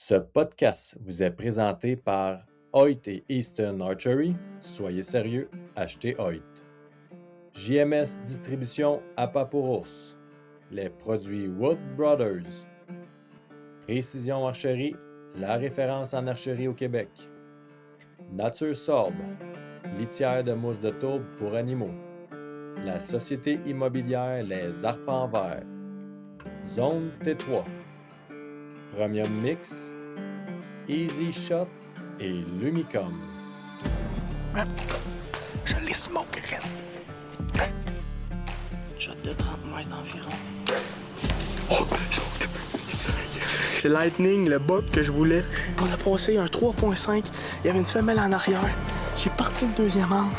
Ce podcast vous est présenté par Hoyt et Easton Archery. Soyez sérieux, achetez Hoyt. JMS Distribution à Papouros. Les produits Wood Brothers. Précision Archerie, la référence en archerie au Québec. Nature Sorbe, litière de mousse de tourbe pour animaux. La société immobilière Les Arpents Verts. Zone T3. Premium Mix, Easy Shot et Lumicom. Je les smokerai. Shot de 30 mètres environ. Oh, c'est Lightning, le bug que je voulais. On a passé un 3.5. Il y avait une femelle en arrière. J'ai parti le deuxième angle.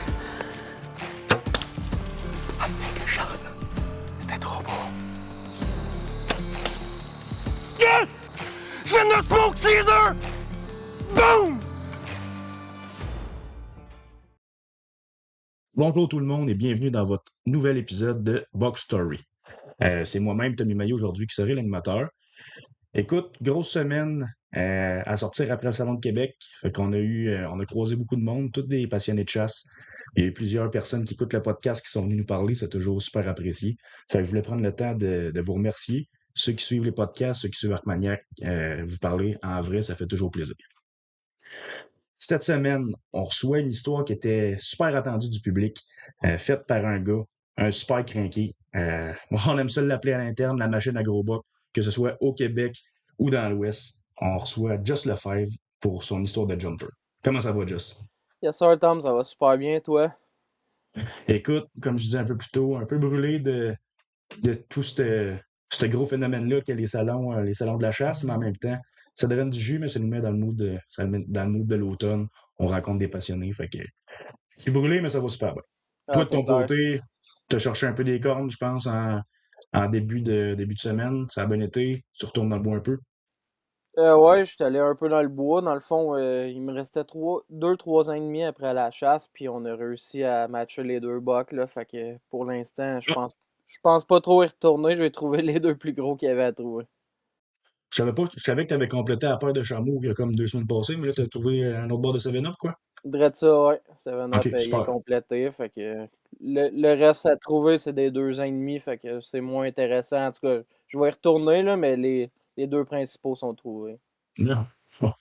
C'était trop beau. Yes! Je viens de smoke Caesar! Boom! Bonjour tout le monde et bienvenue dans votre nouvel épisode de Box Story. C'est moi-même, Tommy Maillot, aujourd'hui, qui serai l'animateur. Écoute, grosse semaine à sortir après le Salon de Québec. Fait qu'on on a croisé beaucoup de monde, tous des passionnés de chasse. Il y a eu plusieurs personnes qui écoutent le podcast qui sont venus nous parler, c'est toujours super apprécié. Fait que je voulais prendre le temps de vous remercier. Ceux qui suivent les podcasts, ceux qui suivent Armagnac, vous parler en vrai, ça fait toujours plaisir. Cette semaine, on reçoit une histoire qui était super attendue du public, faite par un gars, un super crinqué. On aime ça l'appeler à l'interne la machine à gros bocs, que ce soit au Québec ou dans l'Ouest. On reçoit Just Lefebvre pour son histoire de jumper. Comment ça va, Just? Yes sir, Tom, ça va super bien, toi? Écoute, comme je disais un peu plus tôt, un peu brûlé de tout ce gros phénomène-là qu'est les salons de la chasse, mais en même temps, ça donne du jus, mais ça nous met dans le mood de l'automne. On rencontre des passionnés, fait que je suis brûlé, mais ça va super bien. Toi, de C'est ton clair. côté, tu as cherché un peu des cornes, je pense, en début de semaine. Ça a bien été. Tu retournes dans le bois un peu. Ouais, je suis allé un peu dans le bois. Dans le fond, il me restait 3 ans et demi après la chasse, puis on a réussi à matcher les deux bucks, là. Fait que pour l'instant, je pense pas trop y retourner. Je vais trouver les deux plus gros qu'il y avait à trouver. Je savais que tu avais complété la paire de chameaux il y a comme 2 semaines passées, mais là, tu as trouvé un autre bord de 7-Up, quoi. Drette ça, ouais. Seven OK, Up, il est super. complété. Fait que le reste à trouver, c'est des 2 ans et demi. Fait que c'est moins intéressant. En tout cas, je vais y retourner, là, mais les deux principaux sont trouvés. Bien. Bon.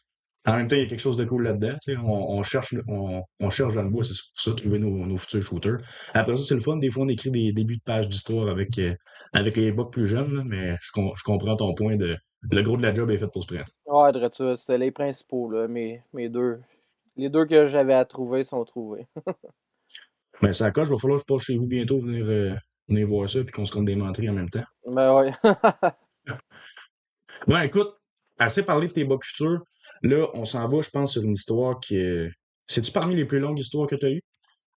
En même temps, il y a quelque chose de cool là-dedans. Tu sais, on cherche dans le bois, c'est pour ça, trouver nos futurs shooters. Après ça, c'est le fun. Des fois, on écrit des débuts de page d'histoire avec les bugs plus jeunes, là, mais je comprends ton point de le gros de la job est fait pour se prendre. Ouais, drette ça. C'était les principaux, là. Mes deux. Les deux que j'avais à trouver sont trouvés. Mais ça coche, il va falloir que je passe chez vous bientôt venir voir ça puis qu'on se compte des menteries en même temps. Ben ouais. Ouais, écoute, assez parlé de tes bugs futurs. Là, on s'en va, je pense, sur une histoire qui est. C'est-tu parmi les plus longues histoires que tu as eues?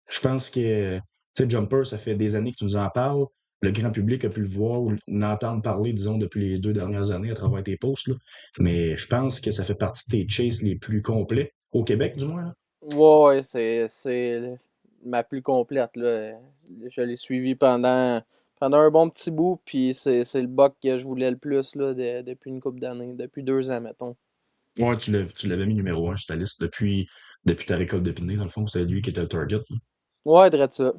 Je pense que, tu sais, Jumper, ça fait des années que tu nous en parles. Le grand public a pu le voir ou l'entendre parler, disons, depuis les 2 dernières années à travers tes posts, là. Mais je pense que ça fait partie de tes chases les plus complets, au Québec, du moins, là. Ouais, c'est ma plus complète, là. Je l'ai suivi pendant un bon petit bout, puis c'est le buck que je voulais le plus, là, depuis une couple d'années, depuis 2 ans, mettons. Ouais, tu l'avais mis numéro 1 sur ta liste depuis ta récolte de Pinay, dans le fond, c'était lui qui était le target, là. Ouais, drette ça.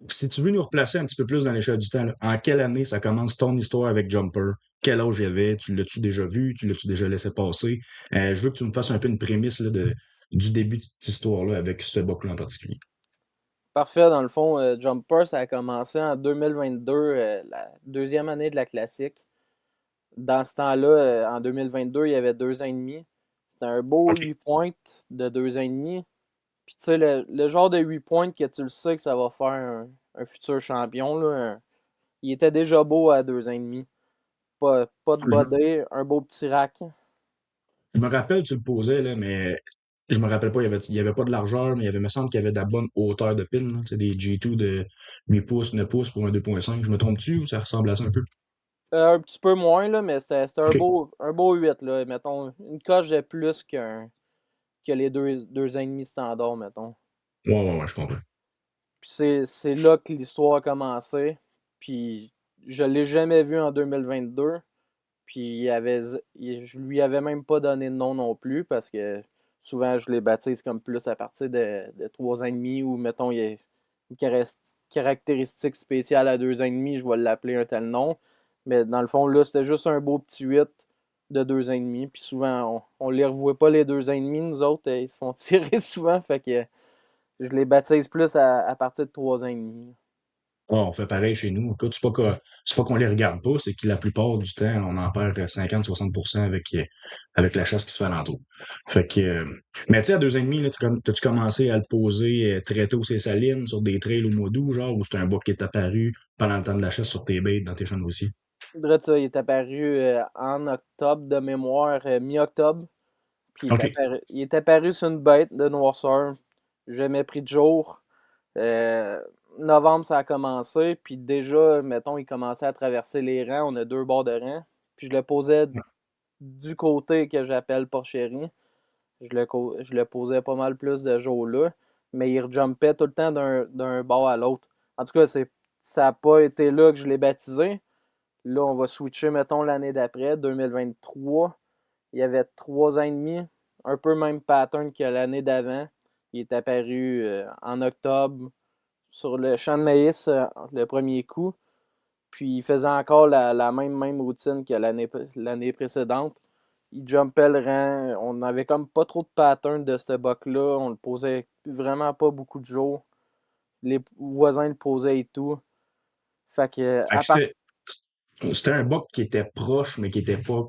Si tu veux nous replacer un petit peu plus dans l'échelle du temps, là, en quelle année ça commence ton histoire avec Jumper? Quel âge il avait? Tu l'as-tu déjà vu? Tu l'as-tu déjà laissé passer? Je veux que tu me fasses un peu une prémisse là, du début de cette histoire-là avec ce buck-là en particulier. Parfait, dans le fond, Jumper, ça a commencé en 2022, la deuxième année de la classique. Dans ce temps-là, en 2022, il y avait 2 ans et demi. C'était un beau OK. 8 points de 2 ans et demi. Puis tu sais, le genre de 8 points que tu le sais que ça va faire un futur champion, là, il était déjà beau à 2 ans et demi. Pas de Je me, body, un beau petit rack. je me rappelle, tu le posais, là, mais je me rappelle pas, il y avait pas de largeur, mais me semble qu'il y avait de la bonne hauteur de pin, là. C'est des G2 de 8 pouces, 9 pouces pour un 2.5. Je me trompe-tu ou ça ressemble à ça un peu? Un petit peu moins, là, mais c'était OK. un beau 8, là. Mettons, une coche de plus que les 2 ans et demi standard, mettons. Ouais, je comprends. Puis c'est là que l'histoire a commencé. Puis je l'ai jamais vu en 2022. Puis je lui avais même pas donné de nom non plus parce que souvent je les baptise comme plus à partir de 3 ans et demi ou mettons il y a une caractéristique spéciale à 2 ans et demi, je vais l'appeler un tel nom. Mais dans le fond, là, c'était juste un beau petit 8 de 2 ans et demi. Puis souvent, on les revoit pas les 2 ans et demi, nous autres, ils se font tirer souvent. Fait que je les baptise plus à partir de 3 ans et demi. Ah, on fait pareil chez nous. Écoute, c'est pas qu'on les regarde pas, c'est que la plupart du temps, on en perd 50-60% avec la chasse qui se fait alentour. Fait que, mais tu sais, à 2 ans et demi, là, t'as-tu commencé à le poser très tôt ces salines, sur des trails au mois d'août, genre, ou c'est un buck qui est apparu pendant le temps de la chasse sur tes baits, dans tes chaînes aussi? Drette ça, il est apparu en octobre de mémoire, mi-octobre. Puis OK. il est apparu sur une bête de noirceur. Jamais pris de jour. Novembre, ça a commencé. Puis déjà, mettons, il commençait à traverser les rangs. On a 2 bords de rangs. Puis je le posais du côté que j'appelle porcherie. Je le posais pas mal plus de jours là. Mais il rejumpait tout le temps d'un bord à l'autre. En tout cas, ça n'a pas été là que je l'ai baptisé. Là, on va switcher, mettons, l'année d'après, 2023. Il y avait 3 ans et demi, un peu même pattern que l'année d'avant. Il est apparu en octobre sur le champ de maïs le premier coup. Puis il faisait encore la même routine que l'année précédente. Il jumpait le rang. On n'avait comme pas trop de pattern de ce buck-là. On le posait vraiment pas beaucoup de jours. Les voisins le posaient et tout. Fait que Fait que c'était un buck qui était proche, mais qui était pas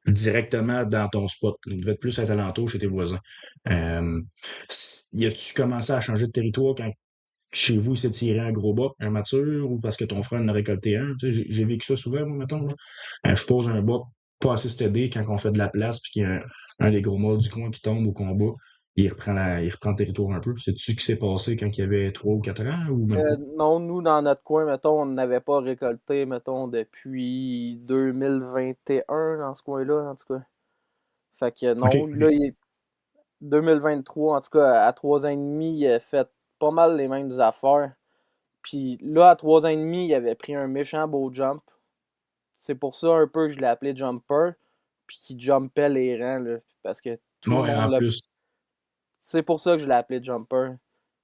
directement dans ton spot. Il devait plus être alentour chez tes voisins. Y a-tu commencé à changer de territoire quand chez vous, il s'est tiré un gros buck, un mature, ou parce que ton frère en a récolté un? Tu sais, j'ai vécu ça souvent, moi, mettons, là. Je pose un buck pas assez stédé quand on fait de la place, puis qu'il y a un des gros mâles du coin qui tombe au combat. Il reprend le territoire un peu. C'est-tu ce qui s'est passé quand il y avait 3 ou 4 ans, ou même pas? Non, nous, dans notre coin, mettons, on n'avait pas récolté, mettons, depuis 2021 dans ce coin-là, en tout cas. Fait que OK, non, OK. là, 2023, en tout cas, à 3 ans et demi, il a fait pas mal les mêmes affaires. Puis là, à 3 ans et demi, il avait pris un méchant beau jump. C'est pour ça un peu que je l'ai appelé jumper, puis qu'il jumpait les rangs, là, parce que tout le Ouais, monde en l'a. plus. C'est pour ça que je l'ai appelé jumper.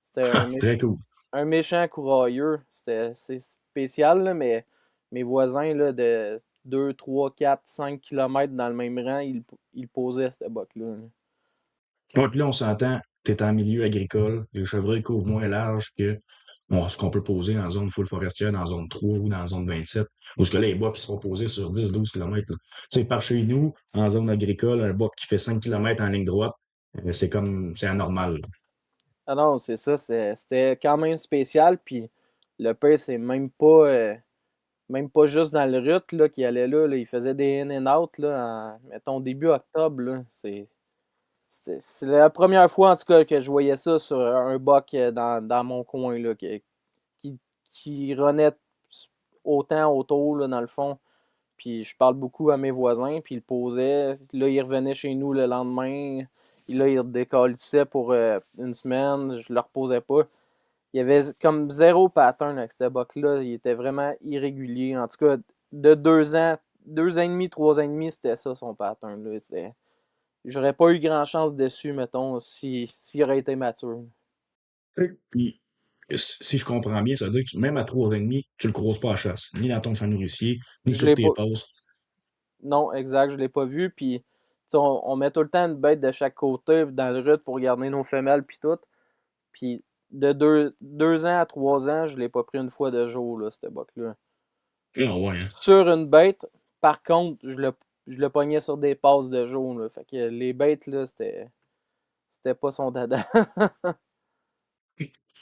C'était Très cool. un méchant courailleux. C'est spécial, là, mais mes voisins là, de 2, 3, 4, 5 km dans le même rang, ils posaient ce buck-là. Là. Ouais, puis là, on s'entend, tu es en milieu agricole, les chevreuils couvrent moins large que ce qu'on peut poser dans la zone full forestière, dans la zone 3 ou dans la zone 27, où ce que là, les bois qui se font poser sur 10-12 km. Tu sais, par chez nous, en zone agricole, un bois qui fait 5 km en ligne droite, c'est anormal. Ah non, c'est ça. C'était quand même spécial. Puis le pire, c'est même pas juste dans le rut là, qu'il allait là, là. Il faisait des in and out là, mettons début octobre. Là. C'est la première fois en tout cas que je voyais ça sur un buck dans mon coin là, qui renaît autant autour là, dans le fond. Puis je parle beaucoup à mes voisins, puis ils posaient. Là, ils revenaient chez nous le lendemain. Et là, ils redécalissaient pour une semaine. Je leur posais pas. Il y avait comme zéro pattern avec ce buck-là. Il était vraiment irrégulier. En tout cas, de 2 ans, 2 ans et demi, 3 ans et demi, c'était ça son pattern. Là. J'aurais pas eu grand chance dessus, mettons, s'il aurait été mature. Puis, si je comprends bien, ça veut dire que même à 3 ans et demi, tu le croises pas à la chasse, ni dans ton champ nourricier, ni Je sur l'ai tes pas. passes. Non, exact, je l'ai pas vu. Puis, tu sais, on met tout le temps une bête de chaque côté dans le rut pour garder nos femelles, puis tout. Puis, de 2 ans à 3 ans, je l'ai pas pris une fois de jour, là, cette buck-là. Ah ouais, hein. Sur une bête, par contre, je le pognais sur des passes de jour, là. Fait que les bêtes, là, c'était pas son dada.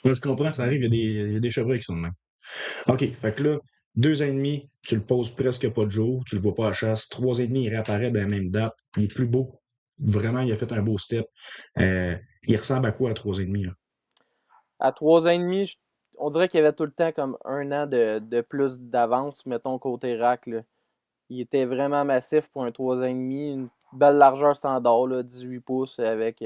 Ouais, je comprends, ça arrive, il y a des chevreuils qui sont de même. OK, fait que là, 2 ans et demi, tu le poses presque pas de jour, tu le vois pas à la chasse. 3 ans et demi, il réapparaît dans la même date, il est plus beau. Vraiment, il a fait un beau step. Il ressemble à quoi à 3 ans et demi, là? À 3 ans et demi, on dirait qu'il y avait tout le temps comme 1 an de plus d'avance, mettons, côté rack, là. Il était vraiment massif pour un 3 ans et demi. Une belle largeur standard, là, 18 pouces avec,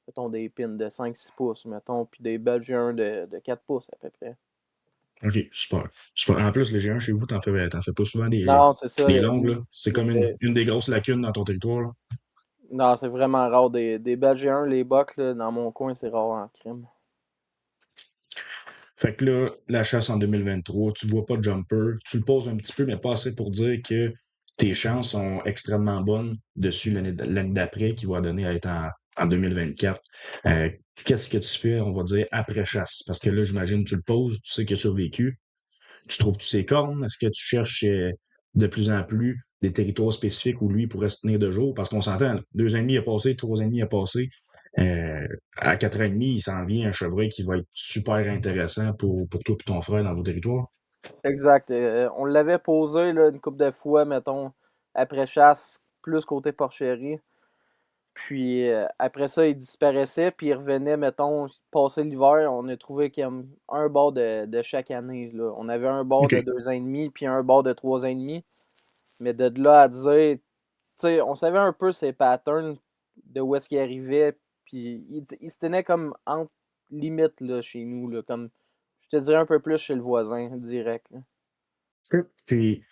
mettons, des pins de 5-6 pouces, mettons, puis des Belgiens de 4 pouces à peu près. OK, super. Super. En plus, le G1 chez vous, t'en fais pas souvent Non, c'est ça. des longues, là. C'est comme C'est- une des grosses lacunes dans ton territoire, là. Non, c'est vraiment rare. Des Belges 1, les Bucks, là, dans mon coin, c'est rare en crime. Fait que là, la chasse en 2023, tu vois pas de jumper. Tu le poses un petit peu, mais pas assez pour dire que tes chances sont extrêmement bonnes dessus l'année d'après, qui va donner à être en 2024. Euh, Qu'est-ce que tu fais, on va dire, après chasse? Parce que là, j'imagine, tu le poses, tu sais que tu as survécu. Tu trouves-tu ses cornes? Est-ce que tu cherches de plus en plus des territoires spécifiques où lui pourrait se tenir de jour? Parce qu'on s'entend, 2 ans et demi a passé, 3 ans et demi a passé. Euh, à 4 ans et demi, il s'en vient un chevreuil qui va être super intéressant pour toi et ton frère dans vos territoires. Exact. On l'avait posé là, une couple de fois, mettons, après chasse, plus côté porcherie. Puis après ça, il disparaissait, puis il revenait, mettons, passer l'hiver. On a trouvé qu'il y a un bord de chaque année. Là. On avait un bord de OK. 2 ans et demi, puis un bord de 3 ans et demi. Mais de là à dire, tu sais, on savait un peu ses patterns de où est-ce qu'il arrivait, puis il se tenait comme entre limites là, chez nous, là, comme je te dirais un peu plus chez le voisin, direct. Là. Puis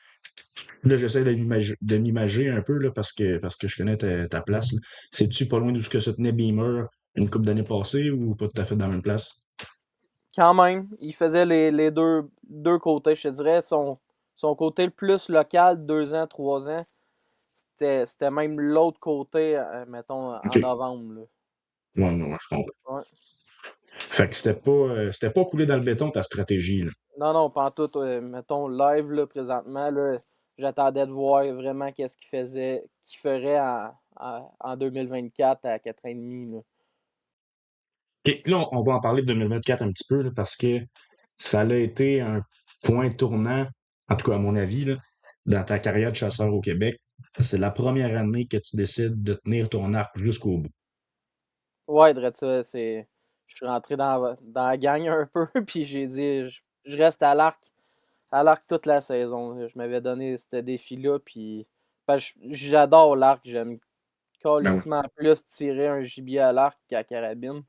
là, j'essaie de m'imager un peu là, parce que je connais ta place, là. C'est-tu pas loin d'où ce que se tenait Beamer une couple d'années passées ou pas tout à fait dans la même place? Quand même, il faisait les deux côtés, je te dirais. Son côté le plus local, 2 ans, 3 ans, c'était même l'autre côté, mettons, en OK. novembre. Là. Ouais, ouais, ouais, je comprends. Ouais. Fait que c'était pas coulé dans le béton ta stratégie, là. Non, non, pas en tout. Mettons, live, là, présentement, là, j'attendais de voir vraiment qu'est-ce qu'il ferait en 2024 à 4 ans et demi. Là. Et là, on va en parler de 2024 un petit peu, là, parce que ça a été un point tournant, en tout cas à mon avis, là, dans ta carrière de chasseur au Québec. C'est la première année que tu décides de tenir ton arc jusqu'au bout. Ouais, drette ça, je suis rentré dans la gang un peu, puis j'ai dit, je reste à l'arc toute la saison. Je m'avais donné ce défi-là, puis ben, j'adore l'arc. J'aime Ben oui. calissement plus tirer un gibier à l'arc qu'à carabine.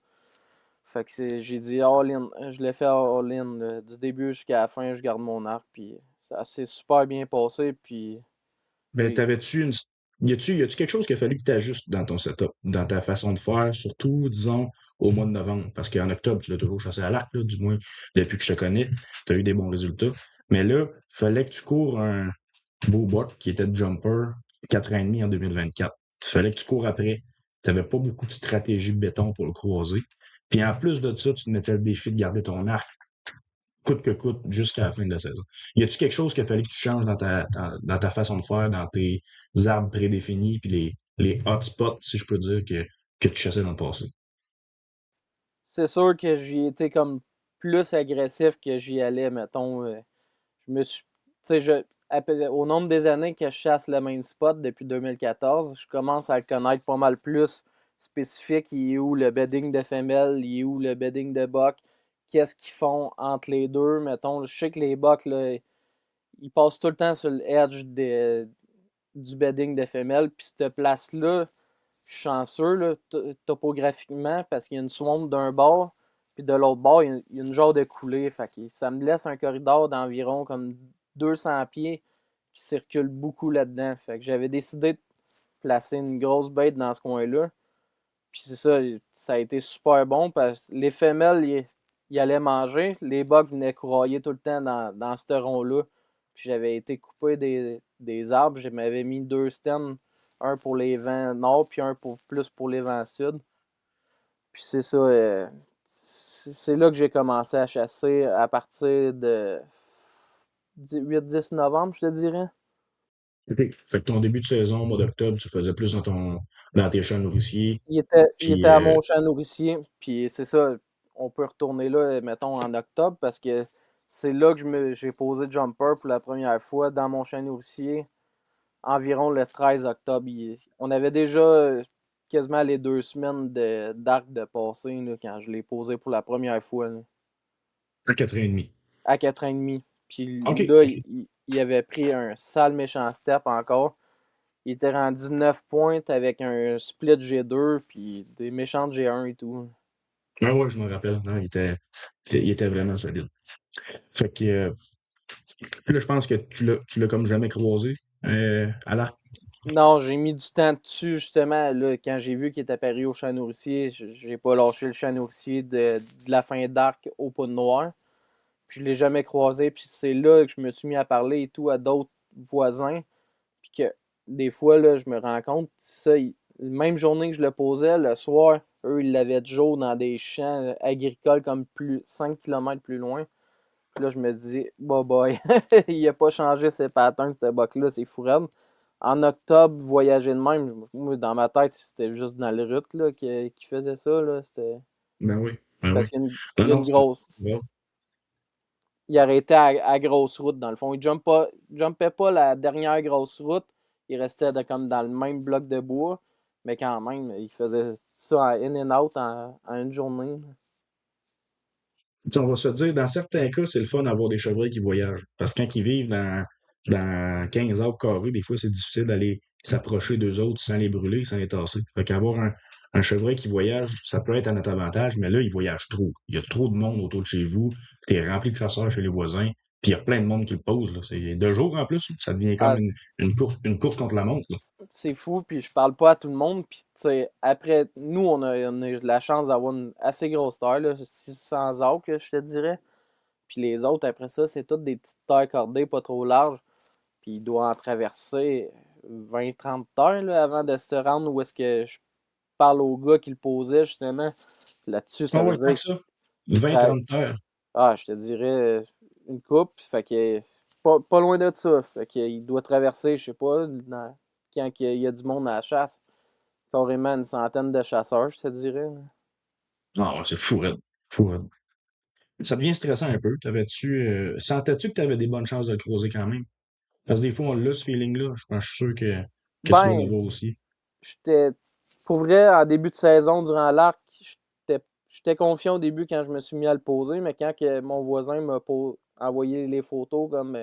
Fait que j'ai dit all-in. Je l'ai fait all-in. Là. Du début jusqu'à la fin, je garde mon arc, puis ça s'est super bien passé, puis Ben, j'ai... t'avais-tu une. Y a-tu quelque chose qu'il a fallu que tu ajustes dans ton setup, dans ta façon de faire, surtout, disons, au mois de novembre? Parce qu'en octobre, tu l'as toujours chassé à l'arc, là, du moins, depuis que je te connais, tu as eu des bons résultats. Mais là, fallait que tu cours un beau buck qui était de jumper 4 ans et demi en 2024. Il fallait que tu cours après. Tu n'avais pas beaucoup de stratégie de béton pour le croiser. Puis en plus de ça, tu te mettais le défi de garder ton arc coûte que coûte jusqu'à la fin de la saison. Y a-tu quelque chose qu'il fallait que tu changes dans ta façon de faire, dans tes arbres prédéfinis, puis les hotspots, si je peux dire, que tu chassais dans le passé? C'est sûr que j'y étais comme plus agressif que j'y allais, mettons. Je me suis... Tu sais, au nombre des années que je chasse le même spot depuis 2014, je commence à le connaître pas mal plus spécifique. Il est où le bedding de femelle, il est où le bedding de buck, qu'est-ce qu'ils font entre les deux, mettons. Je sais que les bucks, là, ils passent tout le temps sur le edge du bedding de femelle, puis cette place-là, je suis chanceux, là, topographiquement, parce qu'il y a une swamp d'un bord, puis de l'autre bord, il y a une genre de coulée. Fait que ça me laisse un corridor d'environ comme 200 pieds qui circule beaucoup là-dedans. Fait que j'avais décidé de placer une grosse bête dans ce coin-là. Puis c'est ça, ça a été super bon parce que les femelles, ils allaient manger. Les bucks venaient courailler tout le temps dans ce rond-là. Puis j'avais été coupé des arbres. Je m'avais mis 2 stems, un pour les vents nord, puis un plus pour les vents sud. Puis c'est ça, c'est là que j'ai commencé à chasser à partir de 8-10 novembre, je te dirais. OK. Fait que ton début de saison, au mois d'octobre, tu faisais plus dans tes champs nourriciers, Il était puis à mon champ nourricier, puis c'est ça, on peut retourner là, mettons, en octobre, parce que c'est là que j'ai posé Jumper pour la première fois dans mon champ nourricier, environ le 13 octobre. On avait déjà quasiment les 2 semaines d'arc de passé là, quand je l'ai posé pour la première fois, là, à 4 ans et demi. à 4 ans et demi. Puis OK, là, OK. il avait pris un sale méchant step encore. Il était rendu 9 pointes avec un split G2 puis des méchantes G1 et tout. Ah ouais, je me rappelle. Non, il était vraiment solide. Fait que là, je pense que tu l'as comme jamais croisé à l'arc. Non, j'ai mis du temps dessus, justement. Là, quand j'ai vu qu'il était apparu au Chat Nourricier, j'ai pas lâché le Chat Nourricier de la fin d'arc au Poudre Noire. Puis je l'ai jamais croisé. Puis c'est là que je me suis mis à parler et tout à d'autres voisins. Puis que des fois, là, je me rends compte, ça, la même journée que je le posais, le soir, eux, ils l'avaient toujours dans des champs agricoles comme 5 km plus loin. Puis là, je me dis, bah boy, il a pas changé ses patterns, ce buck-là, c'est fou raide. En octobre, voyager de même, moi, dans ma tête, c'était juste dans le route là, qui faisait ça. Là. C'était... Ben oui, ben oui. Parce qu'il y a une, Non, il y a non, une grosse. bon. Il arrêtait à grosse route, dans le fond. Jumpait pas la dernière grosse route. Il restait comme dans le même bloc de bois. Mais quand même, il faisait ça en in and out en une journée. On va se dire, dans certains cas, c'est le fun d'avoir des chevreuils qui voyagent. Parce que quand ils vivent dans 15 arbres carrés, des fois, c'est difficile d'aller s'approcher d'eux autres sans les brûler, sans les tasser. Fait qu'avoir un chevreuil qui voyage, ça peut être à notre avantage, mais là, il voyage trop. Il y a trop de monde autour de chez vous. T'es rempli de chasseurs chez les voisins. Puis il y a plein de monde qui le pose. Là. C'est de jour en plus. Ça devient comme Ah, une course contre la montre. Là. c'est fou, puis je parle pas à tout le monde. Puis, tu sais, après, nous, on a eu la chance d'avoir une assez grosse terre, là, 600 acres, je te dirais. Puis les autres, après ça, c'est toutes des petites terres cordées, pas trop larges. Puis il doit en traverser 20-30 terres là, avant de se rendre où est-ce que je parle au gars qui le posait, justement. Là-dessus, Ah ça veut ouais, tant dire que ça. qu'il travaille. 20-30 terres. Ah, je te dirais une coupe. Fait que pas loin de ça. Fait qu'il doit traverser, je sais pas, quand il y a du monde à la chasse. Carrément une centaine de chasseurs, je te dirais. Ah ouais, c'est fou, raide. Fou, raide. Ça devient stressant un peu. Sentais-tu que tu avais des bonnes chances de le croiser quand même? Parce que des fois, on l'a, ce feeling-là. Je suis sûr que tu dois Ben, l'avoir aussi. j'étais. Pour vrai, en début de saison, durant l'arc, j'étais confiant au début quand je me suis mis à le poser, mais quand que mon voisin m'a envoyé les photos comme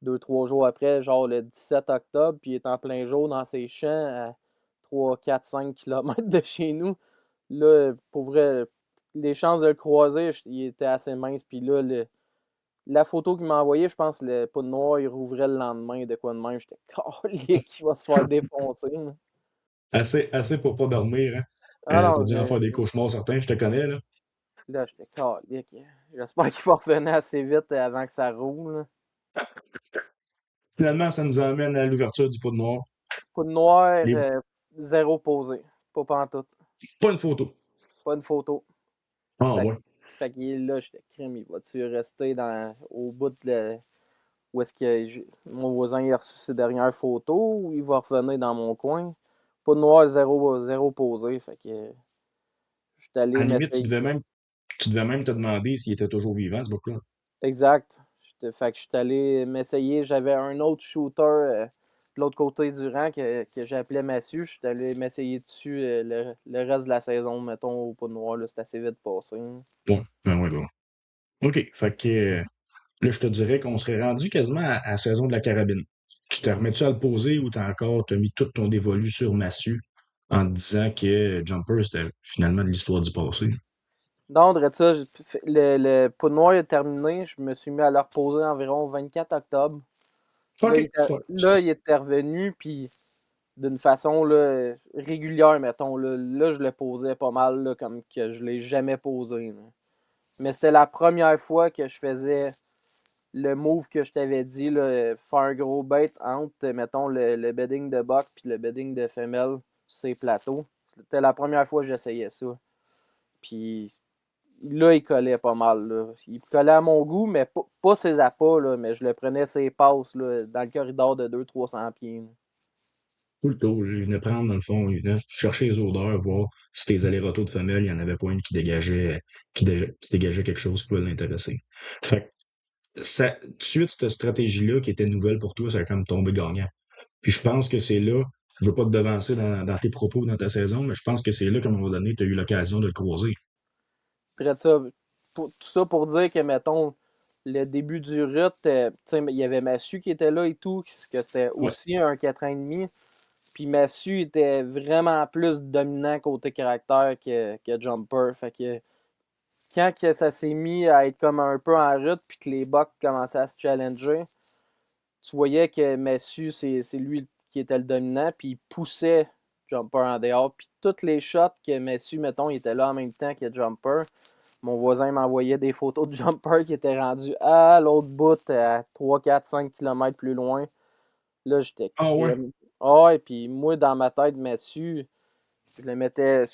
2-3 jours après, genre le 17 octobre, puis il est en plein jour dans ses champs à 3, 4, 5 km de chez nous. Là, pour vrai, les chances de le croiser, il était assez mince. Puis là, la photo qu'il m'a envoyée, je pense que le poudre noir, il rouvrait le lendemain de quoi de même. J'étais calique qui va se faire défoncer. Là, Assez pour pas dormir, hein? ah T'as non, dû en faire des cauchemars certains, je te connais, là. là j'étais calique. J'espère qu'il va revenir assez vite avant que ça roule. Là. Finalement, ça nous emmène à l'ouverture du pot de noir. Poudre noir, Les... zéro posé. Pas pantoute. Pas une photo. Pas une photo. Ah Fait, ouais. fait qu'il est là, j'étais crime. Il va-tu rester au bout de où est-ce que mon voisin a reçu ses dernières photos ou il va revenir dans mon coin? Pas de noir, zéro posé. Fait que je suis À allé la limite, m'essayer. tu devais même te demander s'il était toujours vivant, ce book-là. Exact. Fait que je suis allé m'essayer. J'avais un autre shooter de l'autre côté du rang que j'appelais Massue. Je suis allé m'essayer dessus le reste de la saison, mettons, au pot de noir. Là, c'est assez vite passé. Hein. Ouais, ben ouais, bon. OK. Fait que là, je te dirais qu'on serait rendu quasiment à la saison de la carabine. Tu te remets-tu à le poser ou t'as mis tout ton dévolu sur Massue en te disant que Jumper, c'était finalement de l'histoire du passé? Non, de ça, le pot de noir est terminé. Je me suis mis à le reposer environ 24 octobre. Là, OK. il était revenu, puis d'une façon là, régulière, mettons. Là, je le posais pas mal, là, comme que je l'ai jamais posé. Là. Mais c'était la première fois que je faisais le move que je t'avais dit, là, faire un gros bait entre, mettons, le bedding de buck puis le bedding de femelle sur ces plateaux. C'était la première fois que j'essayais ça. Puis là, il collait pas mal. Là. Il collait à mon goût, mais pas ses appâts, là, mais je le prenais ses passes là, dans le corridor de 200-300 pieds. Là. Tout le tour. Il venait prendre, dans le fond, il venait chercher les odeurs, voir si tes allers-retours de femelle, il n'y en avait pas une qui dégageait quelque chose qui pouvait l'intéresser. Fait que tout de suite, cette stratégie-là qui était nouvelle pour toi, ça a quand même tombé gagnant. Puis je pense que c'est là, je veux pas te devancer dans tes propos, dans ta saison, mais je pense que c'est là qu'à un moment donné, tu as eu l'occasion de le croiser. Après ça, tout ça pour dire que, mettons, le début du RUT, il y avait Massu qui était là et tout, que c'était Ouais. aussi un 4 ans et demi. Puis Massu était vraiment plus dominant côté caractère que Jumper. Fait que quand que ça s'est mis à être comme un peu en route, puis que les Bucks commençaient à se challenger, tu voyais que Massu, c'est lui qui était le dominant, puis il poussait Jumper en dehors. Puis toutes les shots que Massu, mettons, il était là en même temps que Jumper. Mon voisin m'envoyait des photos de Jumper qui était rendu à l'autre bout, à 3, 4, 5 km plus loin. Là, j'étais Ah ouais. crème. Ah ouais, puis moi, dans ma tête, Massu, je le mettais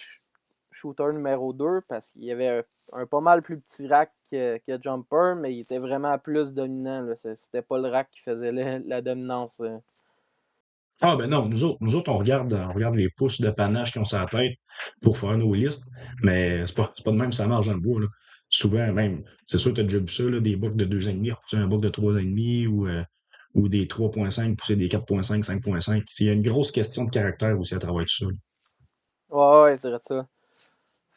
shooter numéro 2 parce qu'il y avait un pas mal plus petit rack que Jumper, mais il était vraiment plus dominant. Là. C'était pas le rack qui faisait la dominance. Ah ben non, nous autres, on regarde les pouces de panache qui ont sur la tête pour faire nos listes, mais c'est pas de même que ça marche dans le bois, là. Souvent, même, c'est sûr que tu as déjà vu ça, là, des bucks de 2,5 repousser un buck de 3,5 ou des 3,5 pousser des 4,5, 5,5. Il y a une grosse question de caractère aussi à travers tout ça, là. Ouais, c'est vrai ça.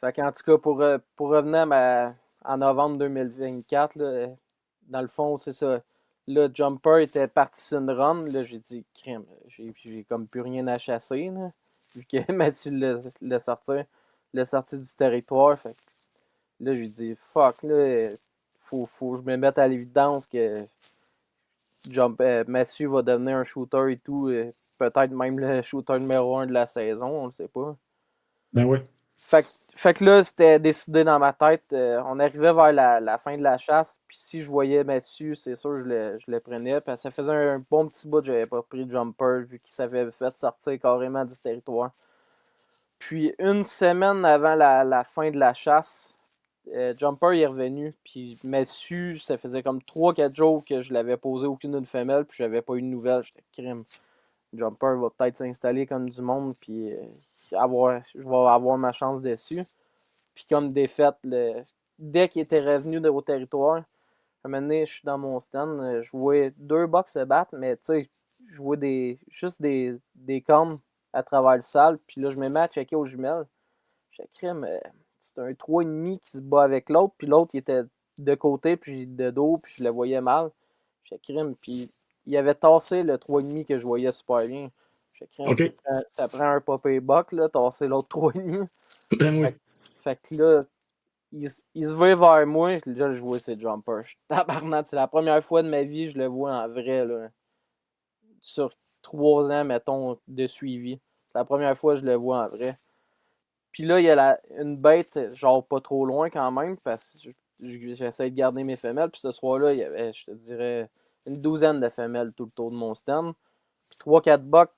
Fait qu'en tout cas, pour revenir en novembre 2024, là, dans le fond, c'est ça. Là, Jumper était parti sur une run. Là, j'ai dit, crème, j'ai comme plus rien à chasser, là, vu que Mathieu l'a sorti du territoire. Fait que là, j'ai dit, fuck, là, faut que je me mette à l'évidence que Mathieu va devenir un shooter et tout. Peut-être même le shooter numéro 1 de la saison, on le sait pas. Ben ouais. Fait que là, c'était décidé dans ma tête. On arrivait vers la fin de la chasse. Puis si je voyais Mathieu, c'est sûr je le prenais. Parce que ça faisait un bon petit bout que j'avais pas pris de Jumper vu qu'il s'avait fait sortir carrément du territoire. Puis une semaine avant la fin de la chasse, Jumper il est revenu. Puis Mathieu, ça faisait comme 3-4 jours que je l'avais posé aucune d'une femelle. Puis j'avais pas eu de nouvelles. J'étais crime. Jumper va peut-être s'installer comme du monde, puis je vais avoir ma chance dessus. Puis comme défaite, dès qu'il était revenu au territoire, à un moment donné, je suis dans mon stand, je vois deux Bucks se battre, mais tu sais, je vois juste des cornes à travers le salle, puis là, je me mets à checker aux jumelles. Je crème, c'est un 3,5 qui se bat avec l'autre, puis l'autre, il était de côté, puis de dos, puis je le voyais mal. Je crème, puis il avait tassé le 3,5 que je voyais super bien. Je crème, OK. ça prend un popé buck, là, tasser l'autre 3,5. Ben oui. Fait que là, il se voit vers moi, là, je vois ses jumpers. Tabarnak, c'est la première fois de ma vie que je le vois en vrai, là. Sur 3 ans, mettons, de suivi. C'est la première fois que je le vois en vrai. Puis là, il y a une bête, genre pas trop loin quand même, parce que j'essaie de garder mes femelles. Puis ce soir-là, il y avait, je te dirais, une douzaine de femelles tout le tour de mon stand. Puis 3-4 bucks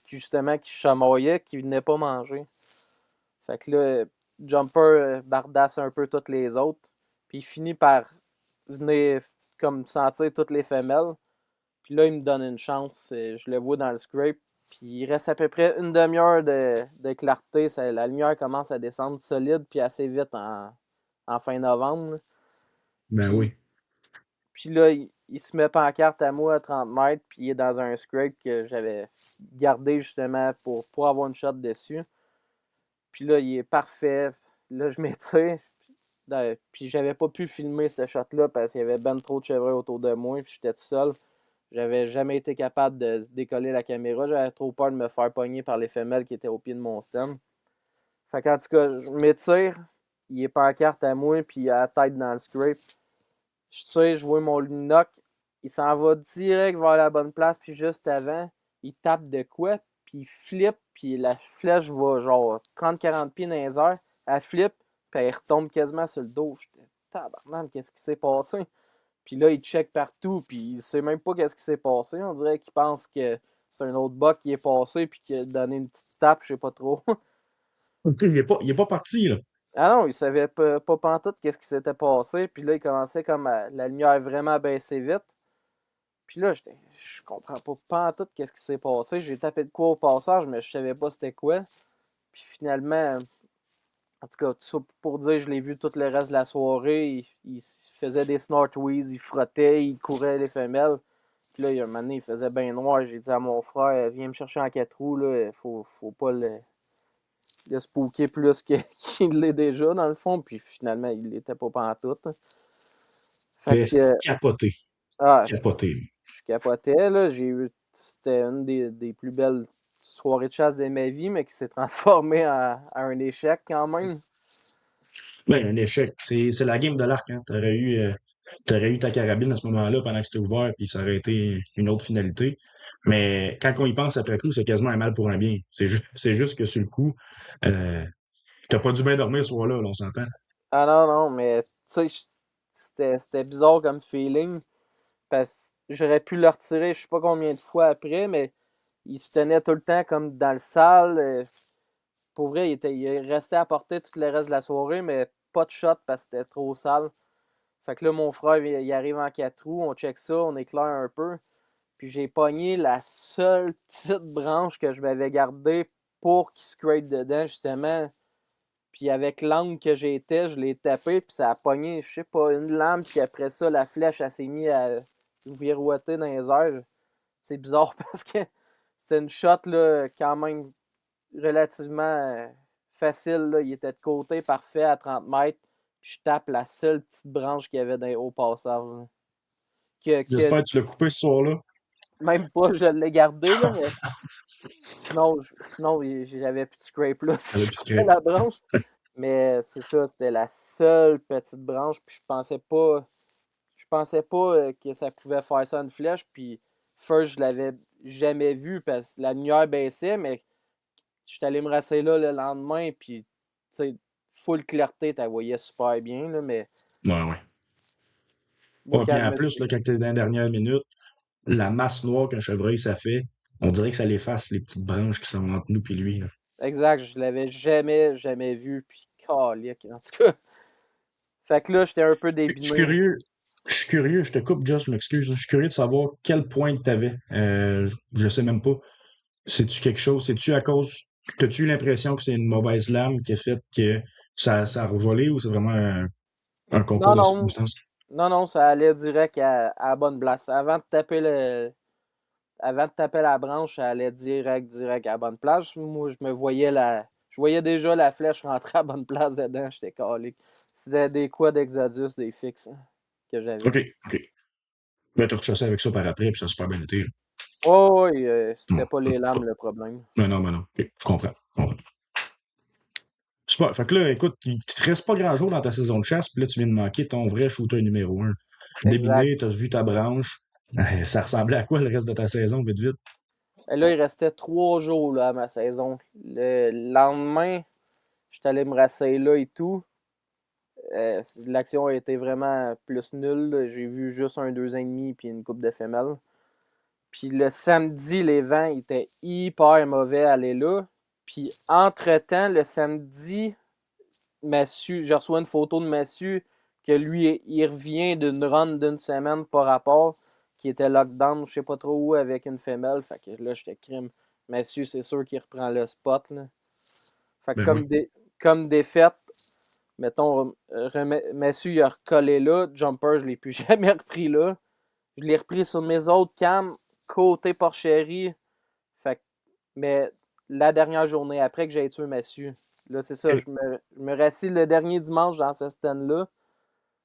justement, qui chamaillaient, qui venaient pas manger. Fait que là, Jumper bardasse un peu toutes les autres. Puis il finit par venir comme sentir toutes les femelles. Puis là, il me donne une chance. Je le vois dans le scrape. Puis il reste à peu près une demi-heure de clarté. La lumière commence à descendre solide puis assez vite en fin novembre. Ben Puis, oui. puis là, il se met pancarte à moi à 30 mètres. Puis il est dans un scrape que j'avais gardé justement pour avoir une shot dessus. Puis là, il est parfait. Là, je m'étire. Puis j'avais pas pu filmer ce shot-là parce qu'il y avait ben trop de chevreuils autour de moi. Puis j'étais tout seul. J'avais jamais été capable de décoller la caméra. J'avais trop peur de me faire pogner par les femelles qui étaient au pied de mon stand. Fait qu'en tout cas, je m'étire. Il est pancarte à moi, puis il a la tête dans le scrape. Je tire, je vois mon Lunoc. Il s'en va direct vers la bonne place, puis juste avant, il tape de quoi, puis il flippe, puis la flèche va genre 30-40 pieds dans les airs. Elle flippe, puis elle retombe quasiment sur le dos. J'étais tabarnak, qu'est-ce qui s'est passé? Puis là, il check partout, puis il sait même pas qu'est-ce qui s'est passé. On dirait qu'il pense que c'est un autre buck qui est passé, puis qui a donné une petite tape, je sais pas trop. OK, il est pas parti, là. Ah non, il savait pas pantoute qu'est-ce qui s'était passé. Puis là, il commençait comme la lumière vraiment baisser vite. Puis là, je comprends pas pantoute qu'est-ce qui s'est passé. J'ai tapé de quoi au passage, mais je savais pas c'était quoi. Puis finalement, en tout cas, tout ça pour dire, je l'ai vu tout le reste de la soirée. Il faisait des snortweeds, il frottait, il courait les femelles. Puis là, il y a un moment donné, il faisait bien noir. J'ai dit à mon frère, viens me chercher en 4 roues, là. Faut pas le spooker plus qu'il l'est déjà, dans le fond. Puis finalement, il l'était pas pantoute. Fait C'était que, capoté. ah, Capoté. je capotais, là. C'était une des plus belles soirée de chasse de ma vie, mais qui s'est transformée à un échec quand même. Ben, un échec. C'est la game de l'arc, hein. T'aurais eu ta carabine à ce moment-là pendant que c'était ouvert, puis ça aurait été une autre finalité. Mais quand on y pense après coup, c'est quasiment un mal pour un bien. C'est juste que sur le coup, euh, t'as pas dû bien dormir ce soir-là, là, on s'entend. Ah non, mais tu sais, c'était bizarre comme feeling. Parce que j'aurais pu le retirer je sais pas combien de fois après, mais il se tenait tout le temps comme dans le salle. Pour vrai, il restait à portée tout le reste de la soirée, mais pas de shot parce que c'était trop sale. Fait que là, mon frère, il arrive en 4 roues, on check ça, on éclaire un peu. Puis j'ai pogné la seule petite branche que je m'avais gardée pour qu'il scrape dedans, justement. Puis avec l'angle que j'étais, je l'ai tapé, puis ça a pogné, je sais pas, une lame, puis après ça, la flèche, elle s'est mise à virouetter dans les airs. C'est bizarre parce que c'était une shot, là, quand même relativement facile, là. Il était de côté, parfait, à 30 mètres, puis je tape la seule petite branche qu'il y avait au passage, là. J'espère que tu l'as coupé ce soir-là. Même pas, je l'ai gardé, là, mais sinon j'avais plus de scrape, là, Elle a si plus je de coupais scrape. la branche. Mais c'est ça, c'était la seule petite branche, puis je pensais pas que ça pouvait faire ça une flèche, puis first, je l'avais jamais vu parce que la lumière baissait, mais j'étais allé me rasseoir là le lendemain, puis tu sais, full clarté, tu la voyais super bien, là, mais Ouais, ouais. moi, Ouais, quand puis je en me plus, suis... là, quand t'es dans les dernières minutes, la masse noire qu'un chevreuil, ça fait, on dirait que ça l'efface les petites branches qui sont entre nous puis lui, là. Exact, je l'avais jamais vu, puis calique, en tout cas. Fait que là, j'étais un peu Je suis débiné. curieux, je te coupe, Josh, je m'excuse, hein. Je suis curieux de savoir quel point que t'avais. Je sais même pas. C'est-tu quelque chose? C'est-tu à cause. T'as-tu eu l'impression que c'est une mauvaise lame qui a fait que ça a revolé ou c'est vraiment un concours Non, de non, circonstances? non, ça allait direct à la bonne place. Avant de taper la branche, ça allait direct à la bonne place. Moi, je voyais déjà la flèche rentrer à la bonne place dedans. J'étais calé. C'était des quads d'Exodus, des fixes, hein, que j'avais. OK, OK. Ben, t'as rechassé avec ça par après, puis ça a super bien été, là. Oh, oui, Bon, c'était pas ça, les pas. lames le problème. Ben non. OK, je comprends. Je comprends. Super. Fait que là, écoute, il te reste pas grand-chose dans ta saison de chasse, puis là, tu viens de manquer ton vrai shooter numéro 1. Exact. Déminé, t'as vu ta branche. Ça ressemblait à quoi le reste de ta saison, vite, vite? Et là, il restait 3 jours là, à ma saison. Le lendemain, j'étais allé me rasseoir là et tout. L'action a été vraiment plus nulle, là. J'ai vu juste un 2,5 puis une coupe de femelles. Puis le samedi, les vents étaient hyper mauvais à aller là. Puis entre-temps, le samedi, je reçois une photo de Massu que lui, il revient d'une run d'une semaine par rapport, qui était lockdown, je sais pas trop où, avec une femelle. Fait que là, j'étais crime. Massu, c'est sûr qu'il reprend le spot, là. Fait que Ben oui. comme défaite, mettons, Massu, il a recollé là. Jumper, je l'ai plus jamais repris là. Je l'ai repris sur mes autres cams, côté porcherie. Fait que, mais la dernière journée, après que j'ai tué Massu, là, c'est ça, OK. je me rassis le dernier dimanche dans ce stand-là.